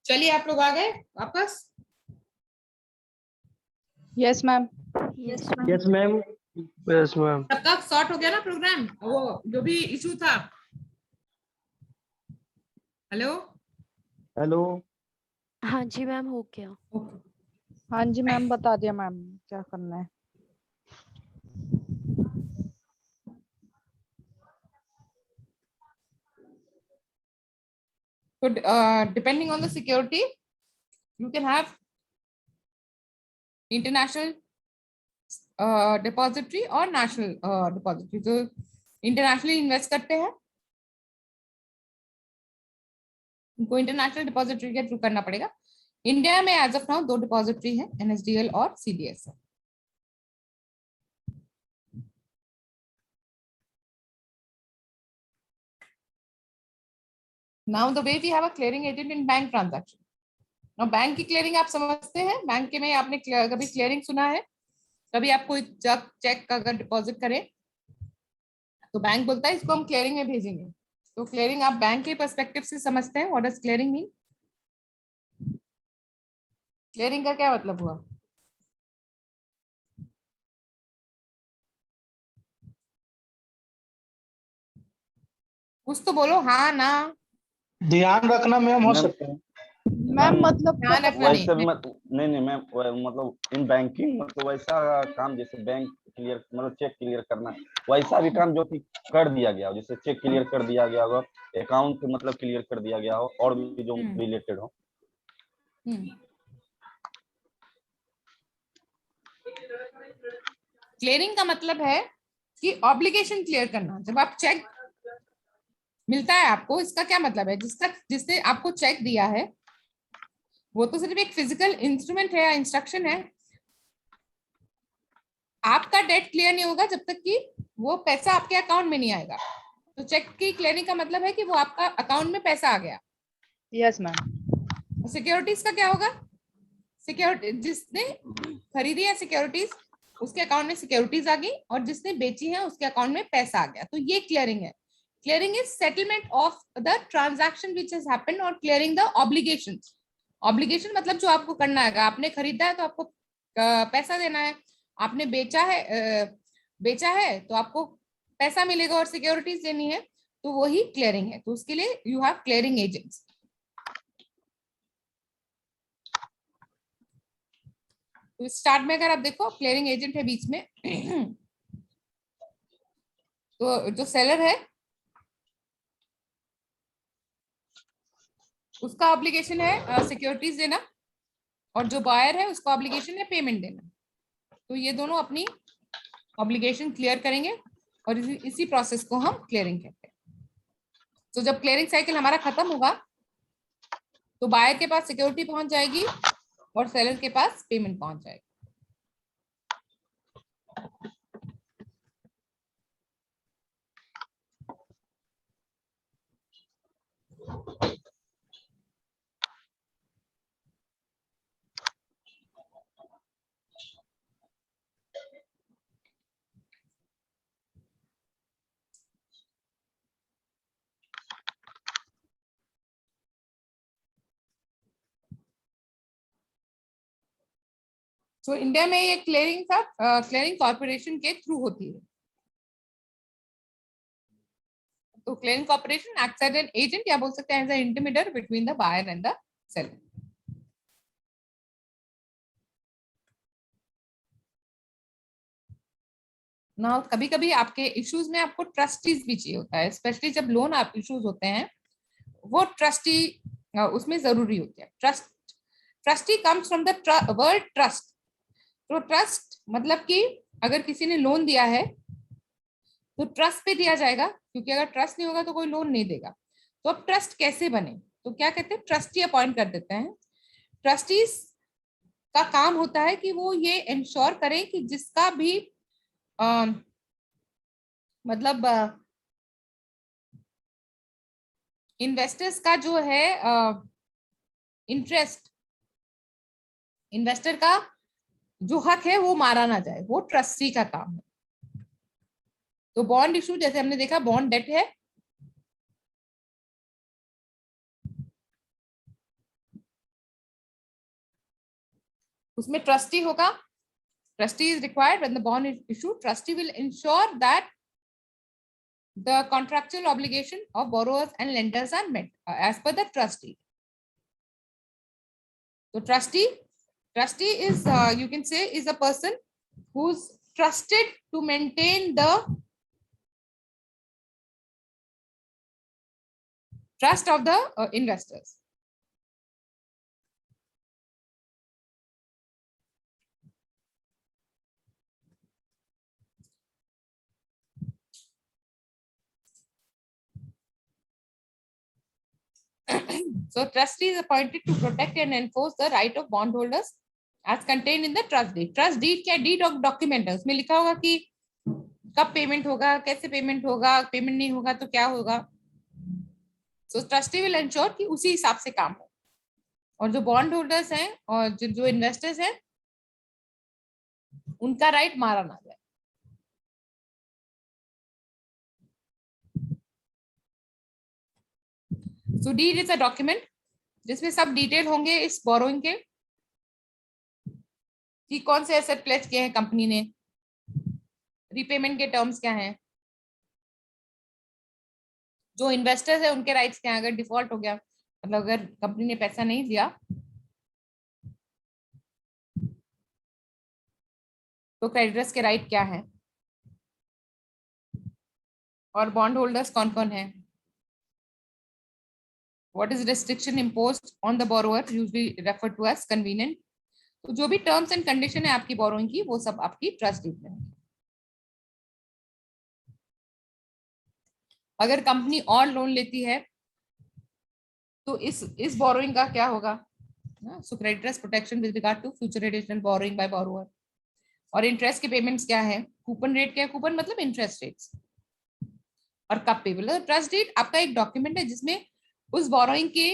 चलिए आप लोग आ गए वापस. Yes, ma'am. Yes, Yes, ma'am. Yes ma'am. सबका sort हो गया ना programme, वो जो भी इशू था? हेलो। हेलो। हाँ जी मैम, हो गया। हाँ जी मैम, बता दिया मैम क्या करना है। So depending on the security, you can have international depository और national depository. जो internationally invest करते हैं उनको इंटरनेशनल डिपॉजिटरी के थ्रू करना पड़ेगा। इंडिया में एज ऑफ नाउ 2 डिपॉजिटरी है, NSDL और CDS है। Now the way we have a clearing agent in bank transaction. Now bank की क्लियरिंग आप समझते हैं? बैंक के में आपने कभी क्लियरिंग सुना है? कभी आप कोई चेक अगर डिपॉजिट करें तो बैंक बोलता है इसको हम क्लियरिंग में भेजेंगे। तो क्लियरिंग आप बैंक के पर्सपेक्टिव से समझते हैं? What does clearing mean? Clearing का क्या मतलब हुआ? कुछ तो बोलो, हाँ ना। ध्यान रखना मैम, हो मैम, सकता है। मैम मतलब ध्यान रखना वैसे नहीं। नहीं मैम, मतलब इन बैंकिंग मतलब वैसा काम जैसे बैंक क्लियर मतलब चेक क्लियर करना, वैसा भी काम जो कि कर दिया गया हो, जैसे चेक क्लियर कर दिया गया हो, अकाउंट मतलब क्लियर कर दिया गया हो, और भी जो रिलेटेड हो। क्लियरिंग का मतलब है कि ऑब्लिगेशन क्लियर करना। जब आप चेक मिलता है आपको, इसका क्या मतलब है? जिसने आपको चेक दिया है वो तो सिर्फ एक फिजिकल इंस्ट्रूमेंट है या इंस्ट्रक्शन है। आपका डेट क्लियर नहीं होगा जब तक कि वो पैसा आपके अकाउंट में नहीं आएगा। तो चेक की क्लियरिंग का मतलब है कि वो आपका अकाउंट में पैसा आ गया। Yes ma'am. सिक्योरिटीज का क्या होगा? सिक्योरिटी जिसने खरीदी है सिक्योरिटीज, उसके अकाउंट में सिक्योरिटीज आ गई, और जिसने बेची है उसके अकाउंट में पैसा आ गया। तो ये क्लियरिंग है। Clearing is settlement of the transaction which has happened और क्लियरिंग द ऑब्लिगेशंस। ऑब्लिगेशन मतलब जो आपको करना है। आपने खरीदा है तो आपको पैसा देना है। आपने बेचा है तो आपको पैसा मिलेगा और सिक्योरिटीज देनी है, तो वही क्लियरिंग है। तो उसके लिए यू हैव क्लियरिंग एजेंट्स। तो स्टार्ट में अगर आप देखो क्लियरिंग एजेंट है बीच में। तो जो सेलर है उसका ऑब्लिगेशन है सिक्योरिटीज देना, और जो बायर है उसका ऑब्लिगेशन है पेमेंट देना। तो ये दोनों अपनी ऑब्लिगेशन क्लियर करेंगे और इसी प्रोसेस को हम क्लियरिंग कहते हैं। तो जब क्लियरिंग साइकिल हमारा खत्म होगा तो बायर के पास सिक्योरिटी पहुंच जाएगी और सेलर के पास पेमेंट पहुंच जाएगी। तो इंडिया में ये क्लियरिंग क्लियरिंग कॉर्पोरेशन के थ्रू होती है। तो clearing corporation acts as an agent, या बोल सकते हैं as an intermediator between the buyer and the seller. ना कभी कभी आपके इश्यूज में आपको ट्रस्टीज भी चाहिए होता है, स्पेशली जब लोन आप इश्यूज होते हैं, वो ट्रस्टी उसमें जरूरी होती है। Trustee comes from the word trust. तो ट्रस्ट मतलब कि अगर किसी ने लोन दिया है तो ट्रस्ट पे दिया जाएगा, क्योंकि अगर ट्रस्ट नहीं होगा तो कोई लोन नहीं देगा। तो अब ट्रस्ट कैसे बने? तो क्या कहते हैं, ट्रस्टी अपॉइंट कर देते हैं। ट्रस्टीज का काम होता है कि वो ये इंश्योर करें कि जिसका भी मतलब इन्वेस्टर्स का जो है इंटरेस्ट, इन्वेस्टर का जो हक है वो मारा ना जाए, वो ट्रस्टी का काम है। तो बॉन्ड इशू जैसे हमने देखा, बॉन्ड डेट है, उसमें ट्रस्टी होगा। Trustee is required when the bond is issued. Trustee will ensure that the contractual obligation of borrowers and lenders are met as per the trustee. So trustee is you can say is a person who's trusted to maintain the trust of the investors. So trustee is appointed to protect and enforce the right of bondholders as contained in the trust deed. Trust deed क्या deed of document है, उसमें लिखा होगा कि कब payment होगा, कैसे payment होगा, पेमेंट नहीं होगा तो क्या होगा. So trustee will ensure कि उसी हिसाब से काम हो, और जो बॉन्ड होल्डर्स हैं और जो इन्वेस्टर्स हैं उनका राइट मारा ना जाए. So deed is a document जिसमें सब डिटेल होंगे इस बोरोइंग के कि कौन से एसेट प्लेस किए हैं कंपनी ने, रीपेमेंट के टर्म्स क्या हैं, जो इन्वेस्टर्स है उनके राइट्स क्या हैं, अगर डिफॉल्ट हो गया मतलब अगर कंपनी ने पैसा नहीं दिया तो क्रेडिटर्स के राइट क्या है, और बॉन्ड होल्डर्स कौन कौन है, what is restriction imposed on the borrower usually referred to as convenient. तो जो भी टर्म्स एंड कंडीशन है आपकी बोरोइंग की वो सब आपकी ट्रस्ट डीड में है. अगर कंपनी और लोन लेती है तो इस बोरोइंग का क्या होगा, so creditors protection with regard to future additional borrowing by borrower. और इंटरेस्ट के पेमेंट्स क्या है, कूपन रेट क्या है, कूपन मतलब इंटरेस्ट रेट्स, और कब पेबल. ट्रस्ट डीड आपका एक डॉक्यूमेंट है जिसमें उस बोरोइंग के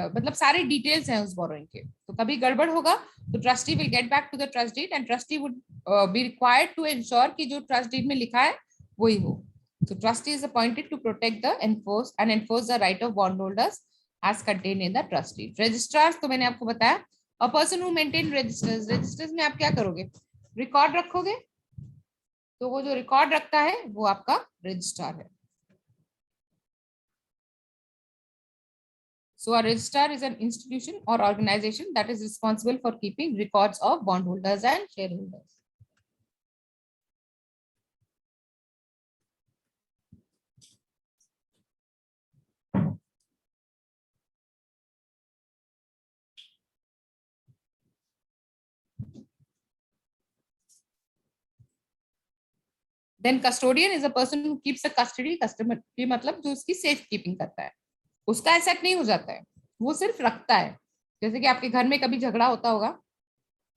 मतलब सारे डिटेल्स हैं उस बोरोइंग के. तो कभी गड़बड़ होगा तो trustee will get back to the trust deed and trustee would be required to ensure कि जो ट्रस्ट डीड में लिखा है वही हो. So trustee is appointed to protect the enforce the right of bondholders as contained in the trust deed. Registrars तो मैंने आपको बताया, a person who maintain registers. Registers में आप क्या करोगे, रिकॉर्ड रखोगे, तो वो जो रिकॉर्ड रखता है वो आपका रजिस्ट्रार है. So a registrar is an institution or organization that is responsible for keeping records of bondholders and shareholders. Then custodian is a person who keeps a custody. Customer की मतलब जो उसकी सेफ कीपिंग करता है, उसका asset नहीं हो जाता है, वो सिर्फ रखता है. जैसे कि आपके घर में कभी झगड़ा होता होगा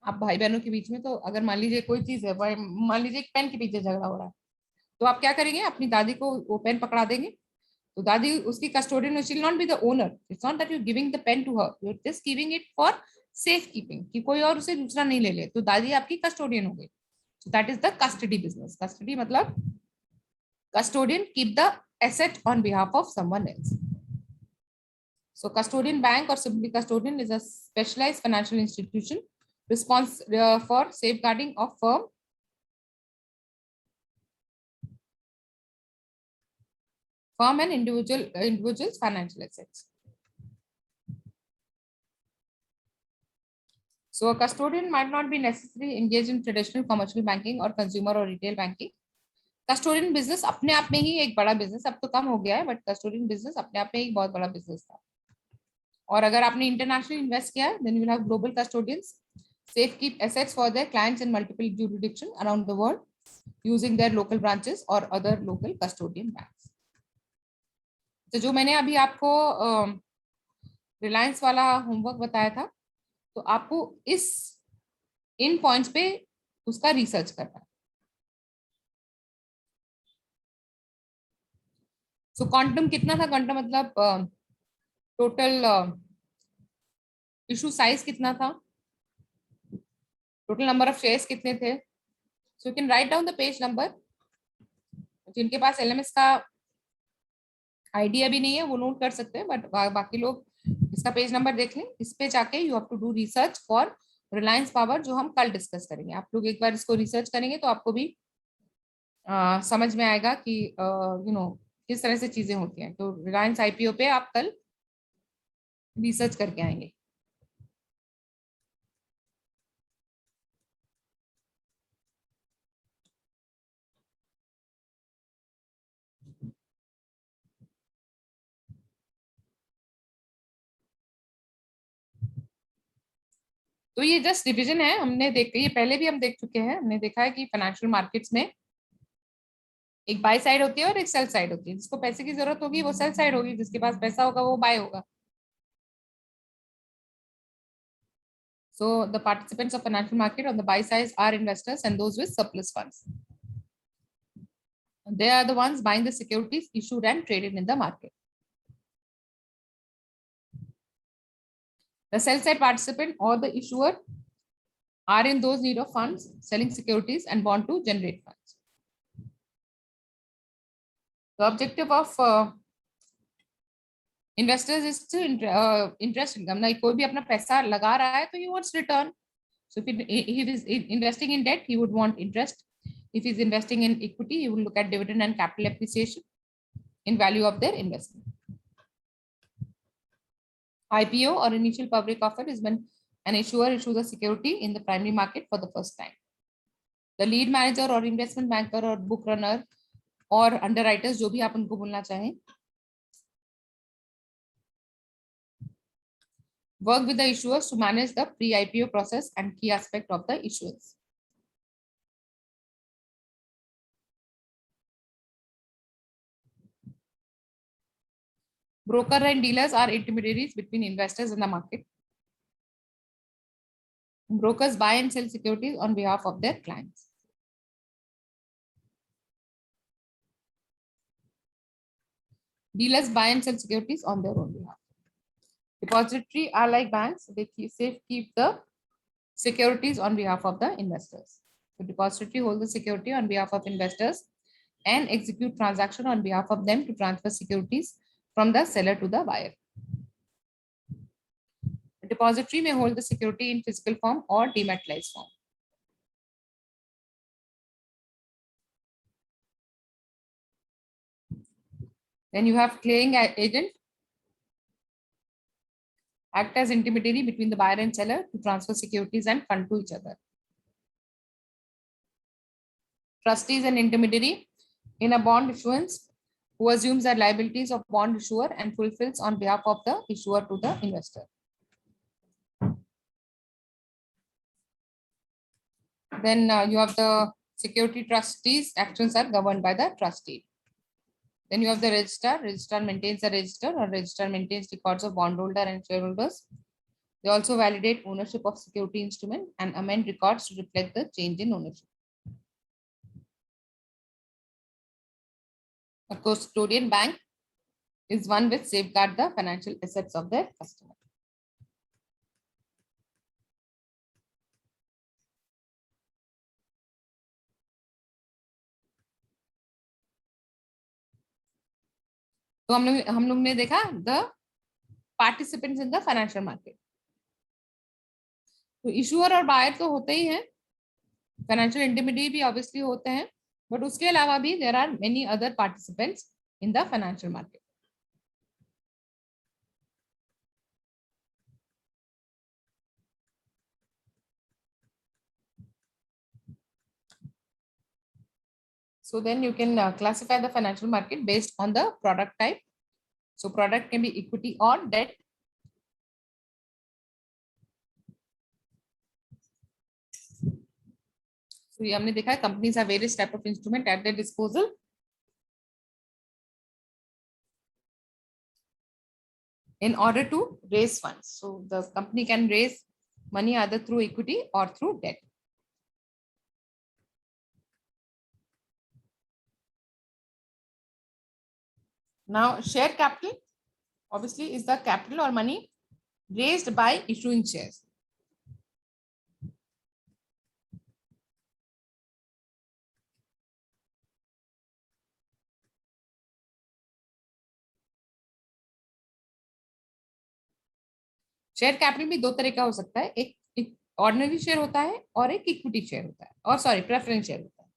आप भाई बहनों के बीच में, तो अगर मान लीजिए कोई चीज है, मान लीजिए एक पेन के पीछे झगड़ा हो रहा है, तो आप क्या करेंगे, अपनी दादी को वो पेन पकड़ा देंगे, तो दादी उसकी custodian, she will not be the owner. It's not that you giving the pen to her, you are just giving it for safe keeping, कि कोई और उसे दूसरा नहीं ले ले, तो दादी आपकी कस्टोडियन हो गई. So that is the custody business. Custody मतलब custodian keep the asset on behalf of someone else. So custodian bank or simply custodian is a specialized financial institution responsible for safeguarding of firm and individuals financial assets. So a custodian might not be necessarily engaged in traditional commercial banking or consumer or retail banking. Custodian business अपने आप में ही एक बड़ा business, अब तो कम हो गया है, बट custodian business अपने आप में एक बहुत बड़ा बिजनेस था. और अगर आपने इंटरनेशनल इन्वेस्ट किया है, then you will have global custodians safe keep assets for their clients in multiple jurisdictions around the world using their local branches or other local custodian banks. तो जो मैंने अभी आपको रिलायंस वाला होमवर्क बताया था, तो आपको इन पॉइंट्स पे उसका रिसर्च करना है. सो क्वांटम कितना था, क्वांटम मतलब टोटल इशू साइज कितना था, टोटल नंबर ऑफ शेयर्स कितने थे. So you can write down the page number. जिनके पास एलएमएस का आइडिया भी नहीं है वो नोट कर सकते हैं, बट बाकी लोग इसका पेज नंबर देख लें. इस पे जाके you have to do research for Reliance Power जो हम कल डिस्कस करेंगे। आप लोग एक बार इसको रिसर्च करेंगे तो आपको भी समझ में आएगा कि किस तरह से चीजें होती हैं। तो रिलायंस आईपीओ पे आप कल रिसर्च करके आएंगे। तो ये जस्ट रिविजन है, हमने ये पहले भी हम देख चुके हैं। हमने देखा है कि फाइनेंशियल मार्केट्स में एक बाय साइड होती है और एक सेल साइड होती है। जिसको पैसे की जरूरत होगी वो सेल साइड होगी, जिसके पास पैसा होगा वो बाय होगा। So the participants of financial market on the buy side are investors and those with surplus funds. They are the ones buying the securities issued and traded in the market. The sell side participant or the issuer are in those need of funds, selling securities and want to generate funds. The objective of investors is to interest income. Like कोई भी अपना पैसा लगा रहा है तो he wants return. So if he is investing in debt, he would want interest. If he is investing in equity, he will look at dividend and capital appreciation in value of their investment. IPO or initial public offer is when an issuer issues a security in the primary market for the first time. The lead manager or investment banker or book runner or underwriters, जो भी आप उनको बोलना चाहें, work with the issuers to manage the pre-IPO process and key aspect of the issuance. Broker and dealers are intermediaries between investors and the market. Brokers buy and sell securities on behalf of their clients. Dealers buy and sell securities on their own behalf. Depository are like banks. They keep the securities on behalf of the investors. So depository hold the security on behalf of investors and execute transaction on behalf of them to transfer securities from the seller to the buyer. The depository may hold the security in physical form or dematerialized form. Then you have clearing agent, act as intermediary between the buyer and seller to transfer securities and fund to each other. Trustee is an intermediary in a bond issuance who assumes the liabilities of bond issuer and fulfills on behalf of the issuer to the investor. Then you have the security trustees. Actions are governed by the trustee. Then you have the registrar. Registrar maintains the register, or registrar maintains records of bondholder and shareholders. They also validate ownership of security instrument and amend records to reflect the change in ownership. A custodian bank is one which safeguard the financial assets of their customer. तो हम लोग ने देखा the participants in the financial market. तो issuer और buyer तो होते ही हैं, फाइनेंशियल इंटरमीडिएट भी ऑब्वियसली होते हैं, बट उसके अलावा भी there are many other participants in the financial market. So then you can classify the financial market based on the product type. So product can be equity or debt. So ये हमने देखा है, companies have various type of instrument at their disposal. In order to raise funds. So the company can raise money either through equity or through debt. Now, share capital obviously is the capital or money raised by issuing shares. Share capital भी दो तरह का हो सकता है, एक ordinary share होता है और एक इक्विटी शेयर होता है, और सॉरी प्रेफरेंस शेयर होता है।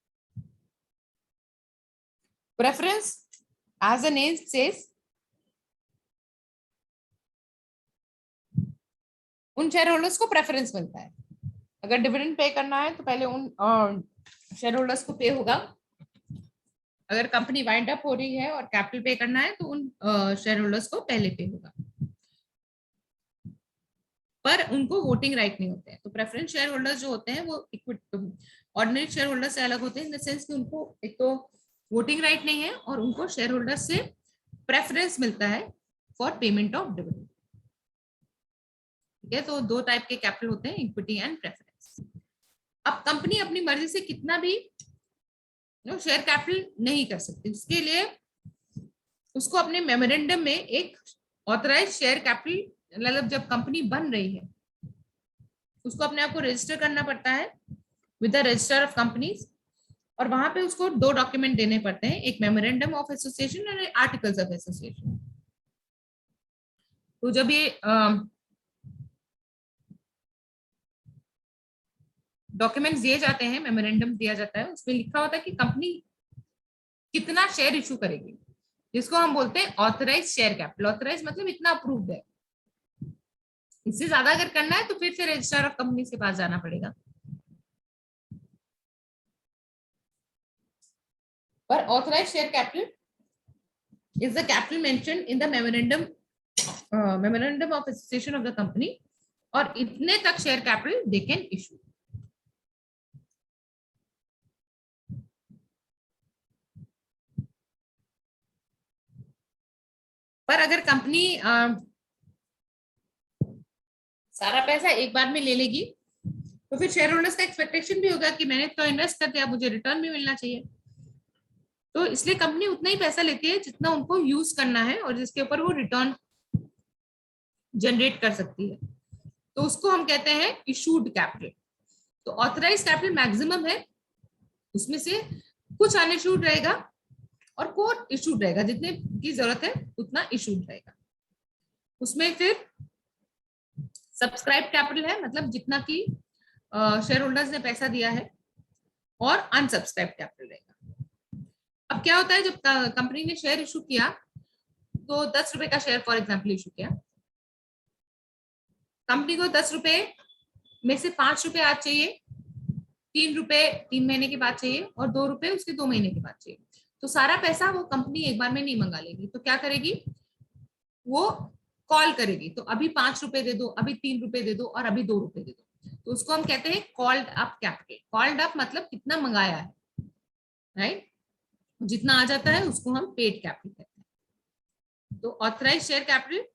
Preference as the name says, उन शेयर होल्डर्स को प्रेफरेंस मिलता है। अगर डिविडेंड पे करना है तो पहले उन शेयर होल्डर्स को पे होगा। अगर कंपनी वाइंड अप हो रही है और कैपिटल पे करना है तो उन शेयर होल्डर्स को पहले पे होगा, पर उनको वोटिंग राइट नहीं होते हैं। तो प्रेफरेंस शेयर होल्डर्स जो होते हैं वो इक्विटी ऑर्डिनरी शेयर होल्डर से अलग होते हैं, इन द सेंस कि उनको एक तो वोटिंग राइट नहीं है और उनको शेयर होल्डर से प्रेफरेंस मिलता है फॉर पेमेंट ऑफ डिविडेंड। ठीक है, तो दो टाइप के कैपिटल होते हैं, इक्विटी एंड प्रेफरेंस। अब कंपनी अपनी मर्जी से कितना भी शेयर कैपिटल नहीं कर सकती, उसके लिए उसको अपने मेमोरेंडम में एक ऑथराइज शेयर कैपिटल, मतलब जब कंपनी बन रही है उसको अपने आप को रजिस्टर करना पड़ता है with the register of companies, और वहां पे उसको दो डॉक्यूमेंट देने पड़ते हैं, एक मेमोरेंडम ऑफ एसोसिएशन और आर्टिकल्स ऑफ एसोसिएशन। तो जब ये डॉक्यूमेंट्स दिए जाते हैं, मेमोरेंडम दिया जाता है, उसमें लिखा होता है कि कंपनी कितना शेयर इशू करेगी, जिसको हम बोलते हैं ऑथराइज शेयर कैपिटल। ऑथराइज मतलब इतना अप्रूव्ड है, इससे ज्यादा अगर करना है तो फिर से रजिस्ट्रार ऑफ कंपनीज के पास जाना पड़ेगा। पर authorise share capital is the capital mentioned in the memorandum of association of the company, और इतने तक share capital they can issue. पर अगर कंपनी सारा पैसा एक बार में ले लेगी तो फिर शेयर होल्डर्स का एक्सपेक्टेशन भी होगा कि मैंने तो इन्वेस्ट कर दिया, मुझे रिटर्न भी मिलना चाहिए। तो इसलिए कंपनी उतना ही पैसा लेती है जितना उनको यूज करना है और जिसके ऊपर वो रिटर्न जनरेट कर सकती है, तो उसको हम कहते हैं इशूड कैपिटल। तो ऑथराइज कैपिटल मैक्सिमम है, उसमें से कुछ अनइशूड रहेगा और कोर इशूड रहेगा, जितने की जरूरत है उतना इशूड रहेगा। उसमें फिर सब्सक्राइब कैपिटल है, मतलब जितना की शेयर होल्डर्स ने पैसा दिया है, और अनसब्सक्राइब कैपिटल रहेगा। अब क्या होता है, जब कंपनी ने शेयर इशू किया तो 10 रुपए का शेयर फॉर एग्जांपल इशू किया, कंपनी को 10 रुपए में से 5 रुपए आज चाहिए, 3 रुपए 3 महीने के बाद चाहिए और 2 रुपए उसके 2 महीने के बाद चाहिए। तो सारा पैसा वो कंपनी एक बार में नहीं मंगा लेगी, तो क्या करेगी, वो कॉल करेगी, तो अभी 5 रुपए दे दो, अभी 3 रुपए दे दो और अभी 2 रुपए दे दो। तो उसको हम कहते हैं called up capital. Called up मतलब कितना मंगाया है, राइट, जितना आ जाता है उसको हम पेड कैपिटल कहते हैं। तो authorise share capital,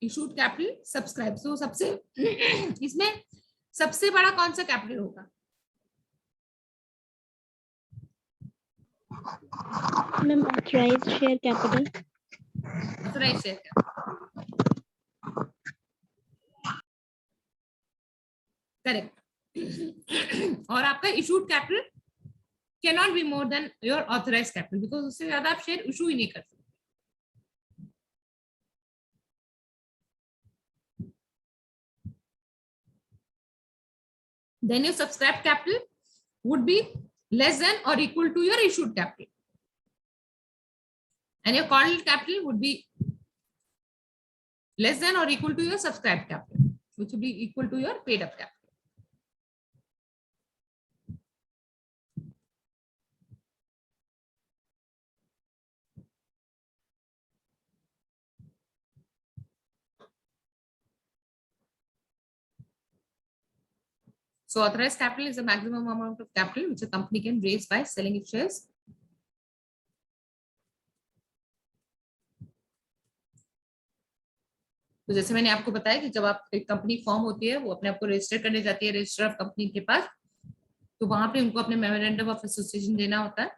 issued capital, subscribe. तो सबसे इसमें सबसे बड़ा कौन सा कैपिटल होगा? Ma'am authorised share capital. Authorise share capital, correct. और आपका issued capital can not be more than your authorise capital, because उससे ज्यादा आप शेयर इशू ही नहीं कर सकते। Then your subscribed capital would be less than or equal to your issued capital, and your called capital would be less than or equal to your subscribed capital, which would be equal to your paid up capital. So authorized capital is the maximum amount of capital which a company can raise by selling its shares. तो जैसे मैंने आपको बताया कि जब आप एक company form होती है, वो अपने आप को रजिस्टर करने जाती है रजिस्टर ऑफ कंपनी के पास, तो वहां पे उनको अपने मेमोरेंडम ऑफ एसोसिएशन देना होता है,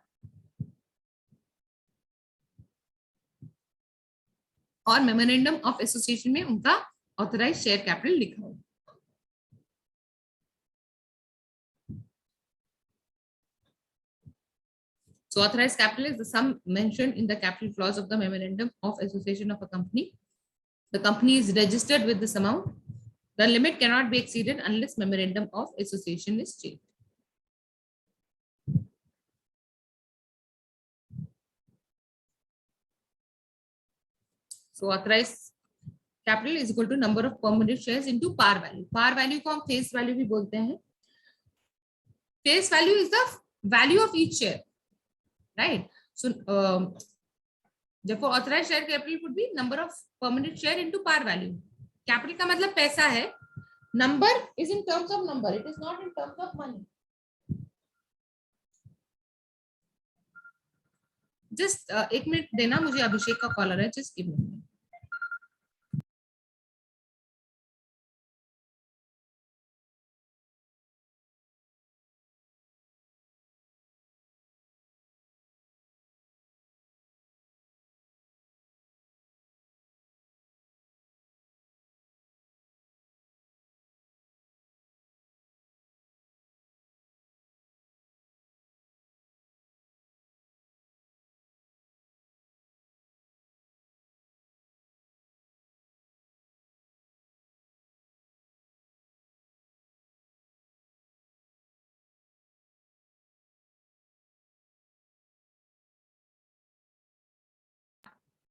और मेमोरेंडम ऑफ एसोसिएशन में उनका ऑथराइज शेयर कैपिटल लिखा होगा। So authorized capital is the sum mentioned in the capital clause of the memorandum of association of a company. The company is registered with this amount The limit cannot be exceeded unless memorandum of association is changed. So authorized capital is equal to number of permanent shares into par value. Par value को हम face value भी बोलते हैं. Face value is the value of each share, right? So therefore authorized share capital would be number of permanent share into par value. Capital का मतलब पैसा है. Number is in terms of number. It is not in terms of money. Just एक minute देना मुझे, अभिषेक का collar है. Just give me a minute.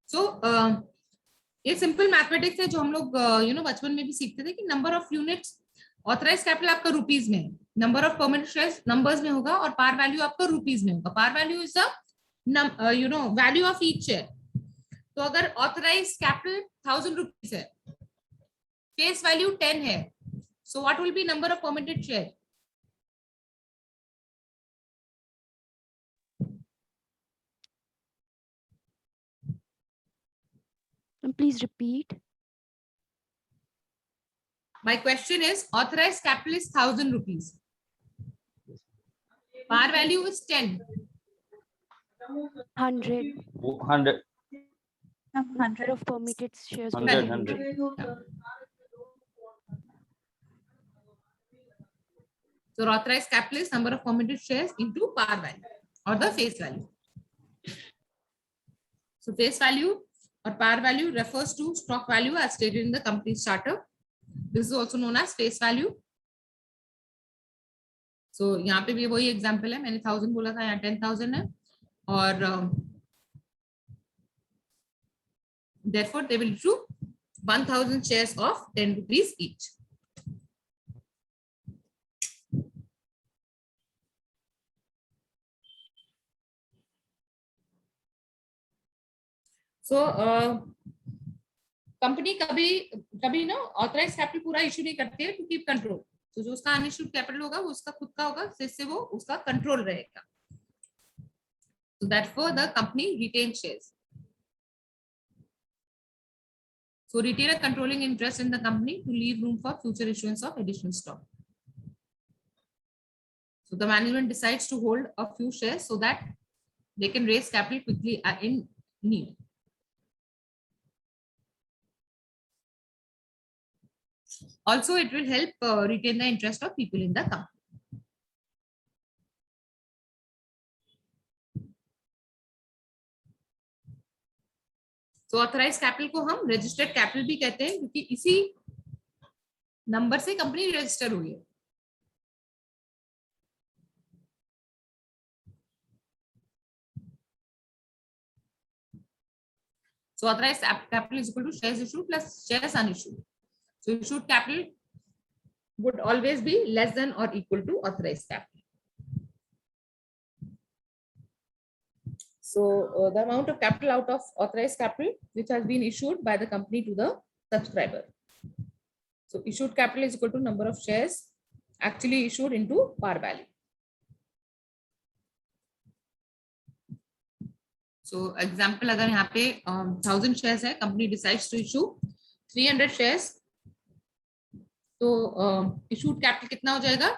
So ये सिंपल मैथमेटिक्स है जो हम लोग बचपन में भी सीखते थे कि number of units authorise capital आपका रुपीज में है, number of permanent shares numbers में होगा और पार वैल्यू आपका रुपीज में होगा. Par value is the value of each share. तो अगर ऑथराइज कैपिटल 1000 रुपीज है, फेस वैल्यू 10 है, so what will be number of permanent share? Please repeat. My question is, authorized capital is 1000 rupees. Par value is 10. 100. 100. 100 of permitted shares. 100. So authorized capital is number of permitted shares into par value or the face value. So face value or par value refers to stock value as stated in the company's charter. This is also known as face value. So यहाँ पे भी वही example है, मैंने 1000 बोला था, यहाँ 10,000 है और therefore they will issue 1000 shares of 10 rupees each. So company कभी ना ऑथराइज कैपिटल पूरा इशू नहीं करती है टू कीप कंट्रोल. तो जो उसका अनइश्यूड कैपिटल होगा वो उसका खुद का होगा, जिससे वो उसका कंट्रोल रहेगा. So therefore the company retains shares. So retain a controlling interest in the company to leave room for future issuance of additional stock. So the management decides to hold a few shares so that they can raise capital quickly in need. Also, it will help retain the interest of people in the company. So authorized capital को हम registered capital भी कहते हैं क्योंकि इसी number से company register हुई है. So authorized capital is equal to shares issued plus shares unissued. So issued capital would always be less than or equal to authorized capital. So the amount of capital out of authorized capital which has been issued by the company to the subscriber. So issued capital is equal to number of shares actually issued into par value. So example अगर यहाँ पे 1000 shares है, company decides to issue 300 shares. तो issued capital कितना हो जाएगा?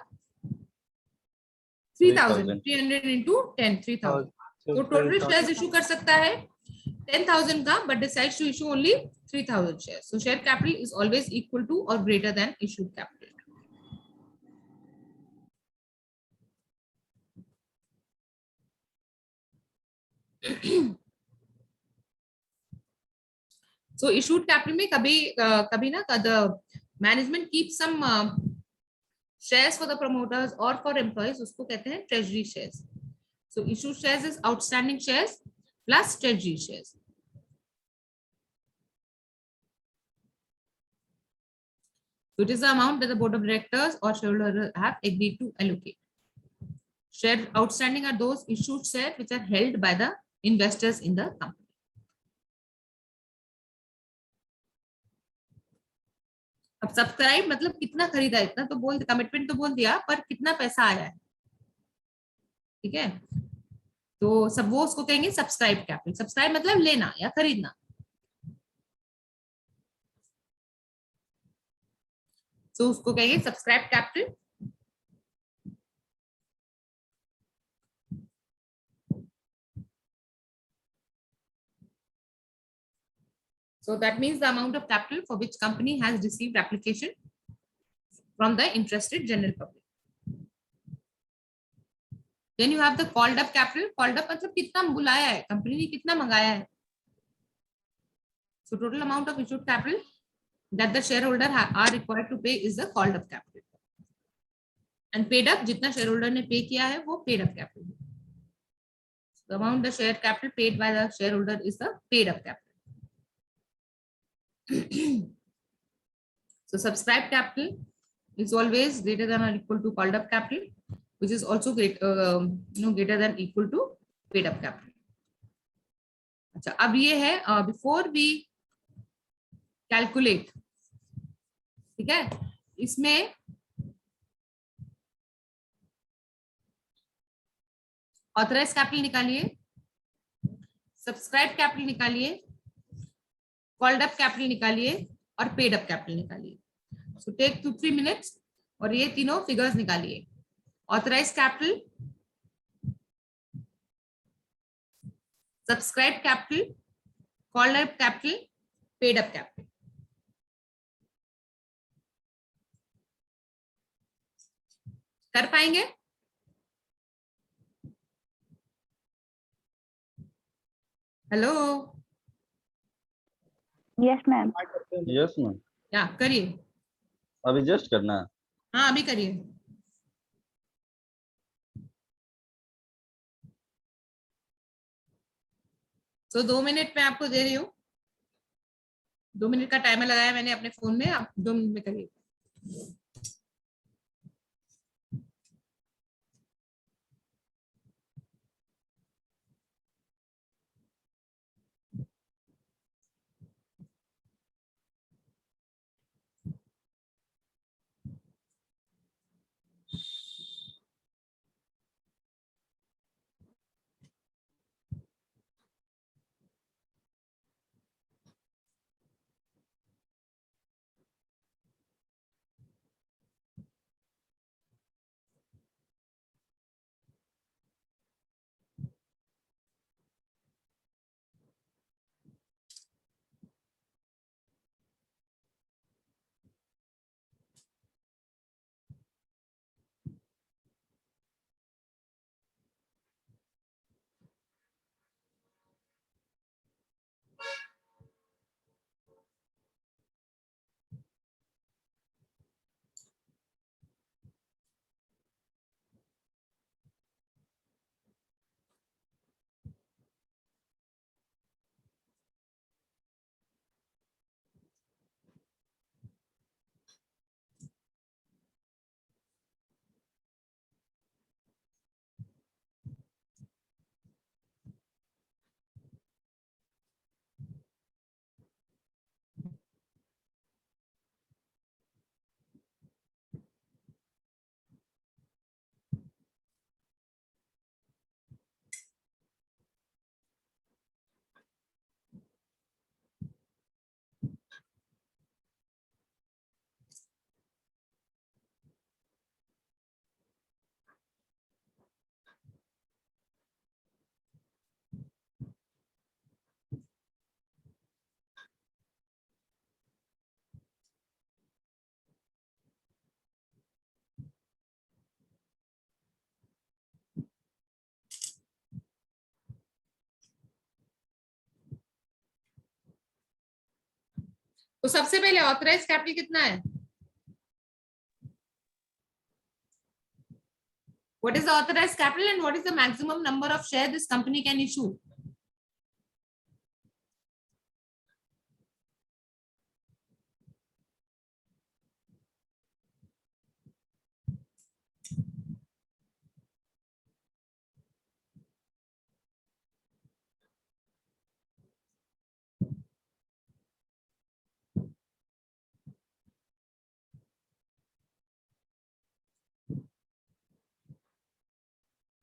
3000. 300 into 10, 3000. तो total shares issue कर सकता है 10,000 का, but decides to issue only 3,000 shares. So share capital is always equal to or greater than issued capital. So issued capital में कभी ना management keep some shares for the promoters और for employees, उसको कहते हैं treasury shares. So issue shares is outstanding shares plus treasury shares. So it is the amount that the board of directors or shareholders have agreed to allocate. Share outstanding are those issued shares which are held by the investors in the company. अब subscribe मतलब कितना खरीदा, इतना तो बोल, commitment तो बोल दिया, पर कितना पैसा आया है. ठीक है, तो सब वो उसको कहेंगे सब्सक्राइब कैपिटल. सब्सक्राइब मतलब लेना या खरीदना. तो उसको कहेंगे subscribe capital. So that means the amount of capital for which company has received application from the interested general public. Then you have the called up capital. Called up मतलब कितना बुलाया है, कंपनी ने कितना मंगाया है. So total amount of issued capital that the shareholder are required to pay is the called up capital. And paid up, जितना shareholder ने pay किया है वो paid up capital. The amount the share capital paid by the shareholder is the paid up capital. So subscribed capital is always greater than or equal to called up capital, which is also greater than equal to paid up capital. अच्छा, अब ये है before we calculate, ठीक है, इसमें authorise capital निकालिए, subscribe capital निकालिए, called up capital निकालिए और पेड अप कैपिटल निकालिए. सो टेक 2-3 मिनट्स और ये तीनों फिगर्स निकालिए. Authorise capital, subscribe capital, called up capital, paid up capital. कर पाएंगे? Hello, yes ma'am. Yes ma'am. क्या करिए? अभी जस्ट करना है. हाँ अभी करिए. तो 2 मिनट में आपको दे रही हूँ. 2 मिनट का टाइमर लगाया मैंने अपने फोन में, आप 2 मिनट में करिए. तो सबसे पहले ऑथराइज कैपिटल कितना है? What is the authorized capital and what is the maximum number of shares this company can issue?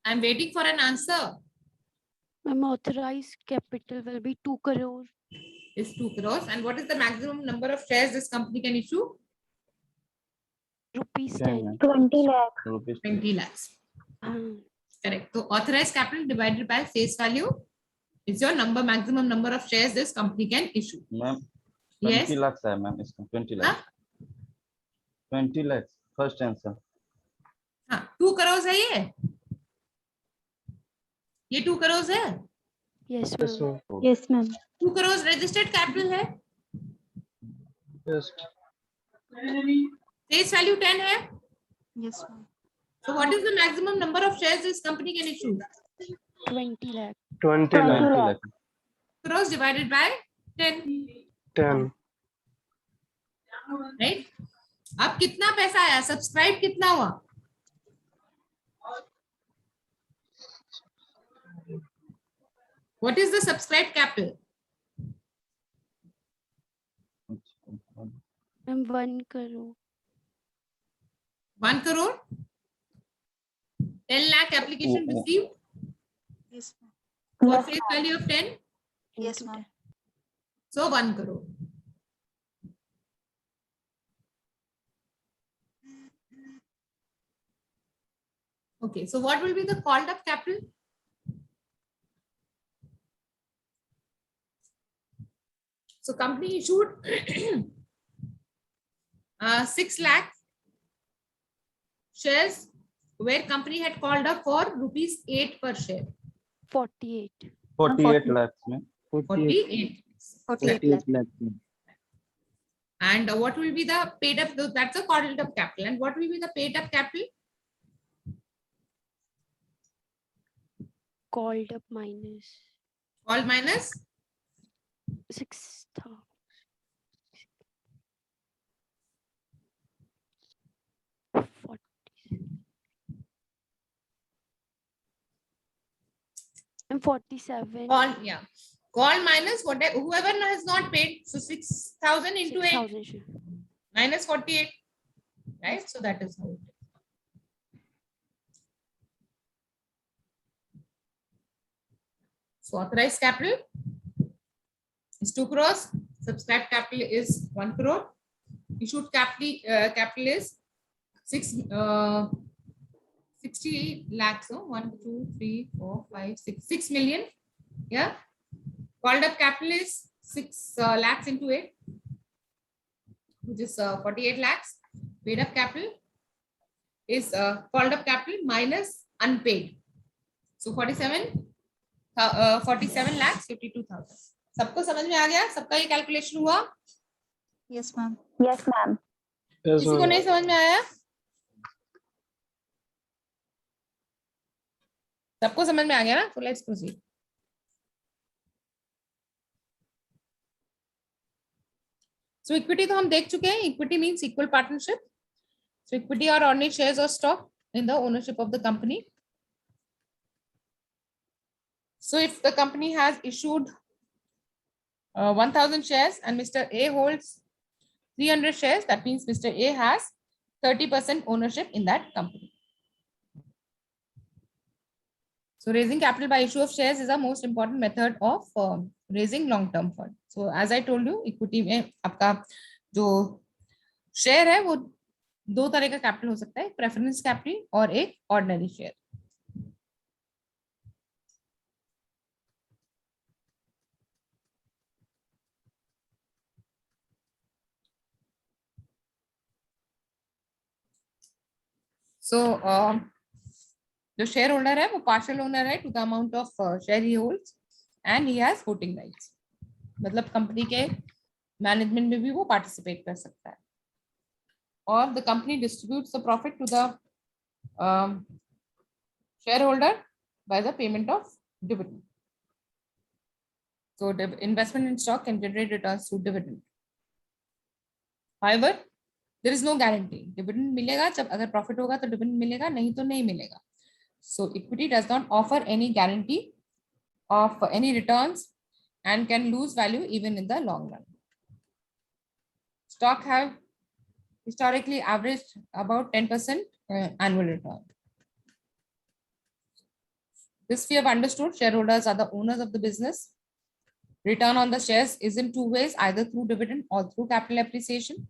I'm waiting for an answer. Ma'am, authorized capital will be 2 crore. Is 2 crores. And what is the maximum number of shares this company can issue? Rupees 10 10. 20 lakhs. rupees. 20 lakhs. Um, Correct. So authorized capital divided by face value is your maximum number of shares this company can issue. Ma'am Yes. 20 lakhs है ma'am इसका 20 lakhs. 20 lakhs first answer. हाँ 2 crores है ये 2 crores है. yes, Yes, ma'am. ma'am. Yes, ma'am. 2 crores registered capital है. Yes. Face value 10 है. Yes, ma'am. So what is the maximum number of shares this company can issue? 20 lakh. 20 20 lakh. lakhs. Crores divided by 10. 10. Right? अब कितना पैसा आया? Subscribe कितना हुआ? What is the subscribed capital? Ma'am, 1 crore. 1 crore. 10 lakh application Oh. received. Yes, ma'am. For face value of 10. Yes, into ma'am. So 1 crore. Okay, so what will be the called up capital? So company issued 6 lakh shares where company had called up for rupees 8 per share. 48. 48 lakhs में 48. 48 lakh. And what will be the paid up? That's a called up capital. And what will be the paid up capital? Called up minus Called minus 6,000. And 47. call, yeah. Call minus whatever whoever has not paid. So 6,000 into 8 6,000 should- minus 48. Right? So that is how it is. So authorized capital is 2 crores. Subscribed capital is 1 crore. Issued capital is 60 lakhs. So 1, 2, 3, 4, 5, 6, 6 million. Yeah. Called up capital is 6 lakhs into 8, which is 48 lakhs. Paid up capital is called up capital minus unpaid. So 47 lakhs 52,000. सबको समझ में आ गया? सबका ये calculation हुआ? Yes, ma'am. Yes, ma'am. Yes, किसी को ma'am. नहीं समझ में आया? सबको समझ में आ गया ना? So let's proceed. So equity तो हम देख चुके हैं. Equity means equal partnership. So equity are ordinary shares or stock in the ownership of the company. So if the company has issued 1,000 shares and Mr. A holds 300 shares, that means Mr. A has 30% ownership in that company. So raising capital by issue of shares is a most important method of raising long-term fund. So as I told you, equity में आपका जो share है वो दो तरह का capital हो सकता है, preference capital और एक ordinary share. So जो शेयर होल्डर है वो पार्शियल ओनर है to the amount of share he holds and he has voting rights. मतलब कंपनी के मैनेजमेंट में भी वो पार्टिसिपेट कर सकता है. और the company distributes the profit to the shareholder by the payment of dividend. So the investment in stock can generate returns through dividend. However, there is no guarantee. Dividend मिलेगा जब अगर profit होगा तो dividend मिलेगा, नहीं तो नहीं मिलेगा. So equity does not offer any guarantee of any returns and can lose value even in the long run. Stock have historically averaged about 10% annual return. This we have understood. Shareholders are the owners of the business. Return on the shares is in two ways, either through dividend or through capital appreciation.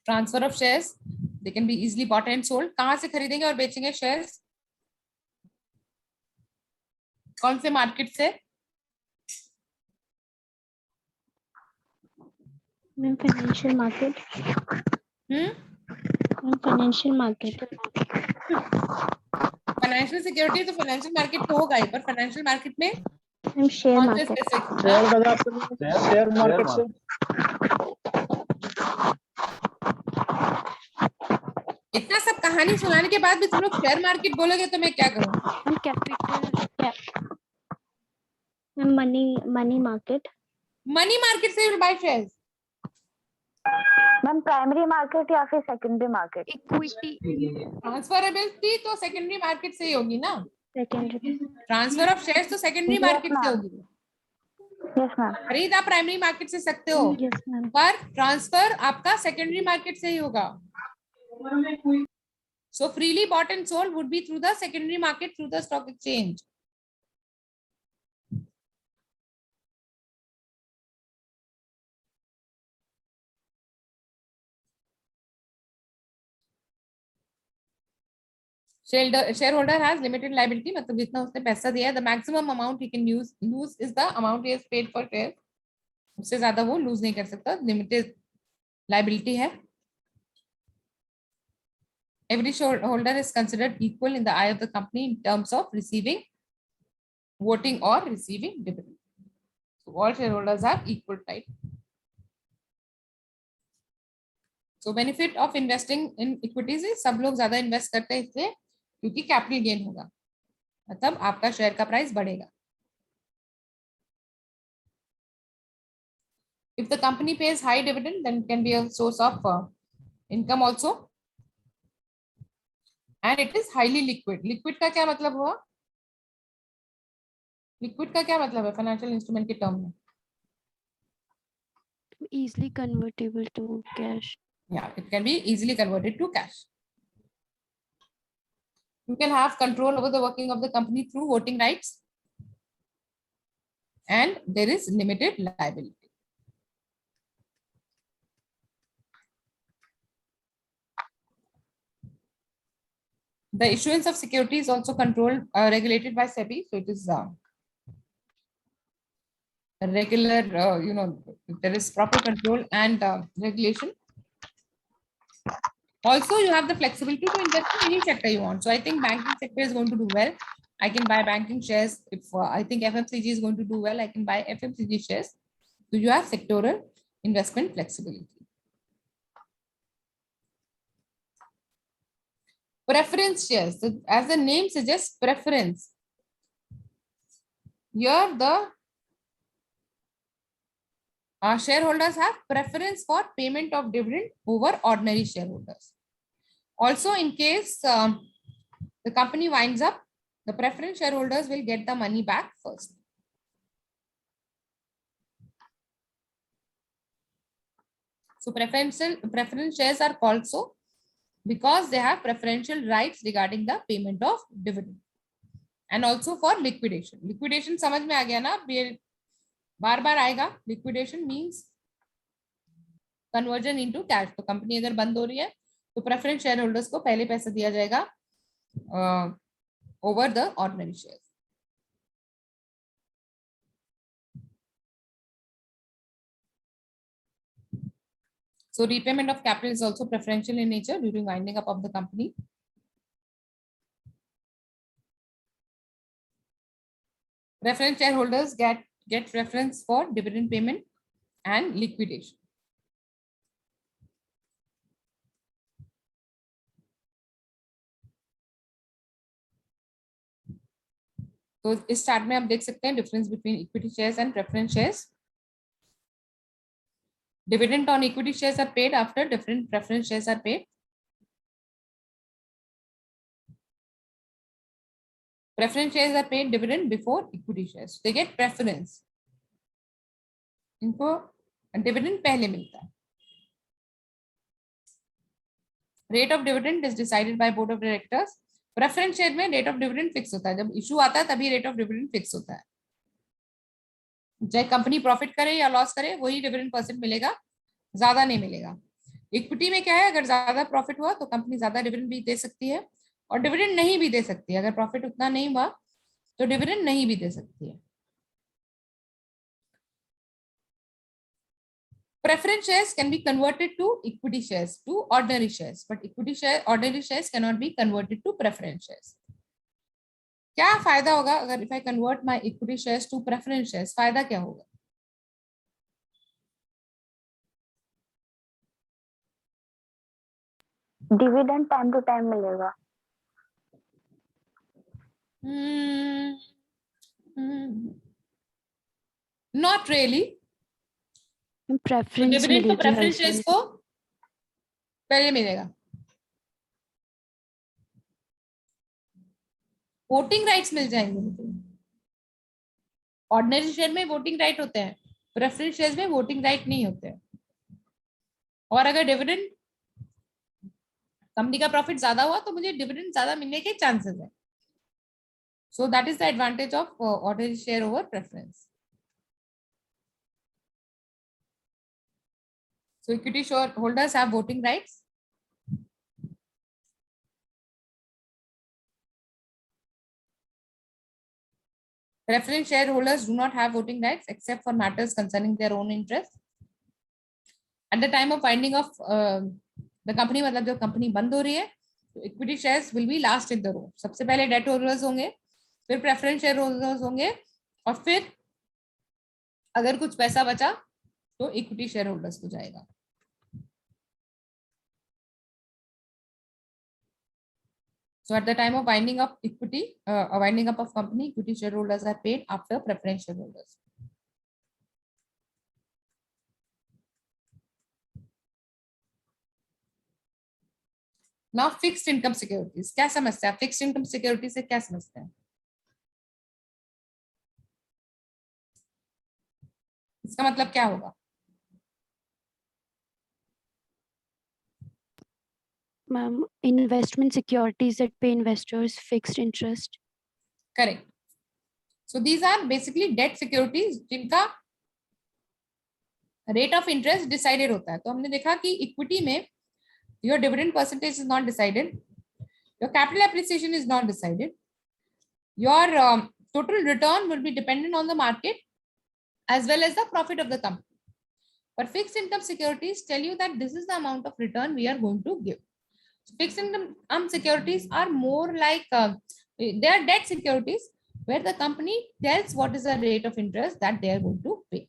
Transfer of shares, they can be easily bought and sold. कहाँ से खरीदेंगे और बेचेंगे shares? कौन से market से? Financial market. Financial market. Financial security तो financial market में होगा ही, पर financial market में Share कौन से market. specific? शेयर बाजार से, शेयर मार्केट से। इतना सब कहानी सुनाने के बाद भी तुम लोग शेयर मार्केट बोलोगे तो मैं क्या करूं? Capital. Money market. Money market से you will buy shares. Ma'am primary market या फिर सेकेंडरी मार्केट? Equity. ट्रांसफरेबिलिटी तो सेकेंडरी मार्केट से ही होगी ना. Secondary. ट्रांसफर ऑफ शेयर्स तो सेकेंडरी Yes, मार्केट से ma'am. होगी. Yes ma'am. खरीद आप प्राइमरी मार्केट से सकते हो, Yes, ma'am. पर ट्रांसफर आपका सेकेंडरी मार्केट से ही होगा. So freely bought and sold would be through the secondary market, through the stock exchange. Shareholder has limited liability, मतलब जितना उसने पैसा दिया है, the maximum amount he can lose is the amount he has paid for shares. उससे ज्यादा वो lose नहीं कर सकता, limited liability है. Every shareholder is considered equal in the eye of the company in terms of receiving, voting or receiving dividend. So all shareholders are equal type. So benefit of investing in equities is सब लोग ज्यादा invest करते हैं इसलिए क्योंकि capital gain होगा, मतलब आपका शेयर का प्राइस बढ़ेगा. If the company pays high dividend, then it can be a source of income also. And it is highly liquid. Liquid का क्या मतलब हुआ? Liquid का क्या मतलब है financial instrument के term में? Easily convertible to cash. Yeah, it can be easily converted to cash. You can have control over the working of the company through voting rights. And there is limited liability. The issuance of security is also controlled, regulated by SEBI. So it is a regular, there is proper control and regulation. Also, you have the flexibility to invest in any sector you want. So I think banking sector is going to do well. I can buy banking shares. If I think FMCG is going to do well, I can buy FMCG shares. So you have sectoral investment flexibility. Preference shares. So as the name suggests, preference. Here the shareholders have preference for payment of dividend over ordinary shareholders. Also, in case the company winds up, the preference shareholders will get the money back first. So preference shares are called so because they have preferential rights regarding the payment of dividend. And also for liquidation. Liquidation समझ में आ गया ना? बार बार आएगा. Liquidation means conversion into cash. तो company अगर बंद हो रही है तो प्रेफरेंस शेयर होल्डर्स को पहले पैसा दिया जाएगा over the ordinary share. So repayment of capital is also preferential in nature during winding up of the company. Preference shareholders get preference for dividend payment and liquidation. तो इस chart में आप देख सकते हैं difference between equity shares and preference shares. Dividend on equity shares are paid after different preference shares are paid. Preference shares are paid dividend before equity shares. They get preference. इनको dividend पहले मिलता है. Rate of dividend is decided by board of directors. Preference share में rate of dividend fix होता है. जब issue आता है तभी rate of dividend fix होता है. चाहे कंपनी प्रॉफिट करे या लॉस करे वही डिविडेंड परसेंट मिलेगा, ज्यादा नहीं मिलेगा. इक्विटी में क्या है, अगर ज्यादा प्रॉफिट हुआ तो कंपनी ज्यादा डिविडेंड भी दे सकती है और डिविडेंड नहीं भी दे सकती है. अगर प्रॉफिट उतना नहीं हुआ तो डिविडेंड नहीं भी दे सकती है. Preference shares can be converted to equity shares, to ordinary shares, but ordinary shares cannot be converted to preference shares. क्या फायदा होगा अगर if I convert my equity shares to preference shares? फायदा क्या होगा? डिविडेंड टाइम टू टाइम मिलेगा. Not really. Preference dividend तो मिलेगी प्रेफरेंस हर शेयर्स साल. को पहले मिलेगा. वोटिंग राइट्स मिल जाएंगे. ऑर्डिनरी शेयर में वोटिंग राइट होते हैं, प्रेफरेंस शेयर्स में वोटिंग राइट नहीं होते हैं. और अगर डिविडेंड कंपनी का प्रॉफिट ज्यादा हुआ तो मुझे डिविडेंड ज्यादा मिलने के चांसेस है. So that is the advantage of ordinary share over preference. So equity shareholders have voting rights. Preference shareholders do not have voting rights except for matters concerning their own interest. At the time of winding of the company, मतलब जब company बंद हो रही है, तो equity shares will be last in the row. सबसे पहले debt holders होंगे, फिर preference shareholders होंगे, और फिर अगर कुछ पैसा बचा तो equity shareholders को जाएगा. So at the time of winding up equity, winding up of company, equity shareholders are paid after preference shareholders. Now fixed income securities. क्या समझते हैं? Fixed income securities से क्या समझते हैं? इसका मतलब क्या होगा? Ma'am, investment securities that pay investors fixed interest. Correct. So these are basically debt securities जिनका rate of interest decided होता है. तो हमने देखा कि equity में your dividend percentage is not decided, your capital appreciation is not decided, your total return will be dependent on the market as well as the profit of the company. But fixed income securities tell you that this is the amount of return we are going to give. So fixed income securities are more like they are debt securities where the company tells what is the rate of interest that they are going to pay.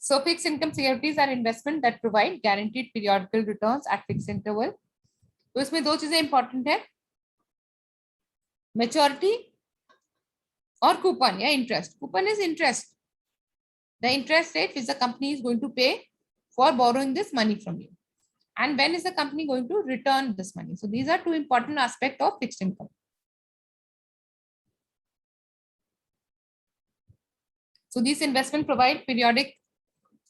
So fixed income securities are investment that provide guaranteed periodical returns at fixed interval. तो इसमें दो चीजें important है, maturity और coupon या interest. Coupon is interest, the interest rate which the company is going to pay for borrowing this money from you, and when is the company going to return this money. So these are two important aspects of fixed income. So these investment provide periodic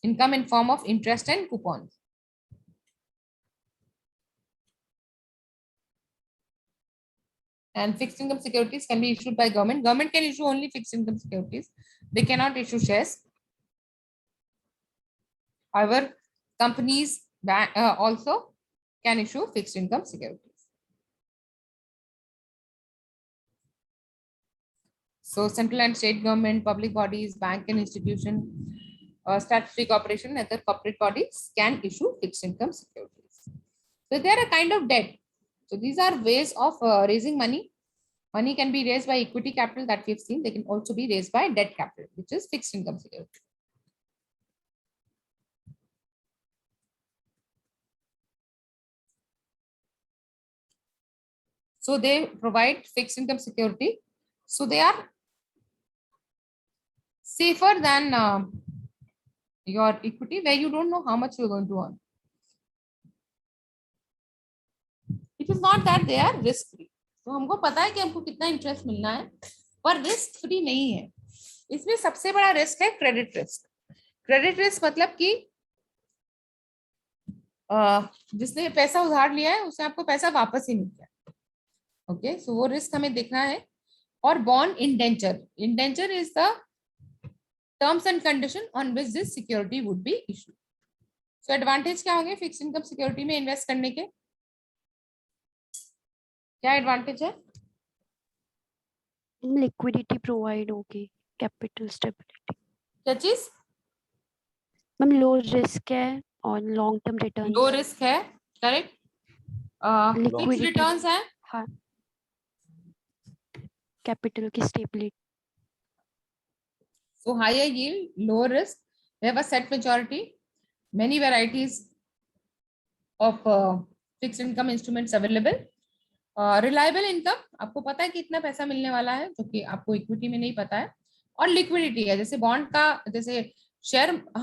income in form of interest and coupons. And fixed income securities can be issued by government. Government can issue only fixed income securities. They cannot issue shares. However, companies also can issue fixed income securities. So central and state government, public bodies, bank and institution, statutory corporation, other corporate bodies can issue fixed income securities. So they are a kind of debt. So these are ways of raising money. Money can be raised by equity capital that we've seen. They can also be raised by debt capital, which is fixed income security. So they provide fixed income security. So they are safer than your equity, where you don't know how much you're going to earn. It is not that they are risk free. तो हमको पता है कि हमको कितना interest मिलना है, पर रिस्क फ्री नहीं है. इसमें सबसे बड़ा रिस्क है क्रेडिट रिस्क. क्रेडिट रिस्क मतलब कि जिसने पैसा उधार लिया है उसे आपको पैसा वापस ही मिल गया. ओके, सो वो रिस्क हमें देखना है. और bond indenture. Indenture is the terms and condition on which this security would be issue. So advantage क्या होंगे फिक्स इनकम सिक्योरिटी में इन्वेस्ट करने के? क्या एडवांटेज है? लिक्विडिटी प्रोवाइड होगी, कैपिटल स्टेबिलिटी. क्या चीज? मैम लो रिस्क है और long term return. Low risk है, करेक्ट. Fix Liquidity. रिटर्न्स है. हाँ, कैपिटल की stability. So higher yield, lower risk. They have a set maturity. Many varieties of fixed income instruments available. Reliable income, आपको पता है कि इतना पैसा मिलने वाला है, जो कि आपको इक्विटी में नहीं पता है. और लिक्विडिटी है, जैसे बॉन्ड का, जैसे शेयर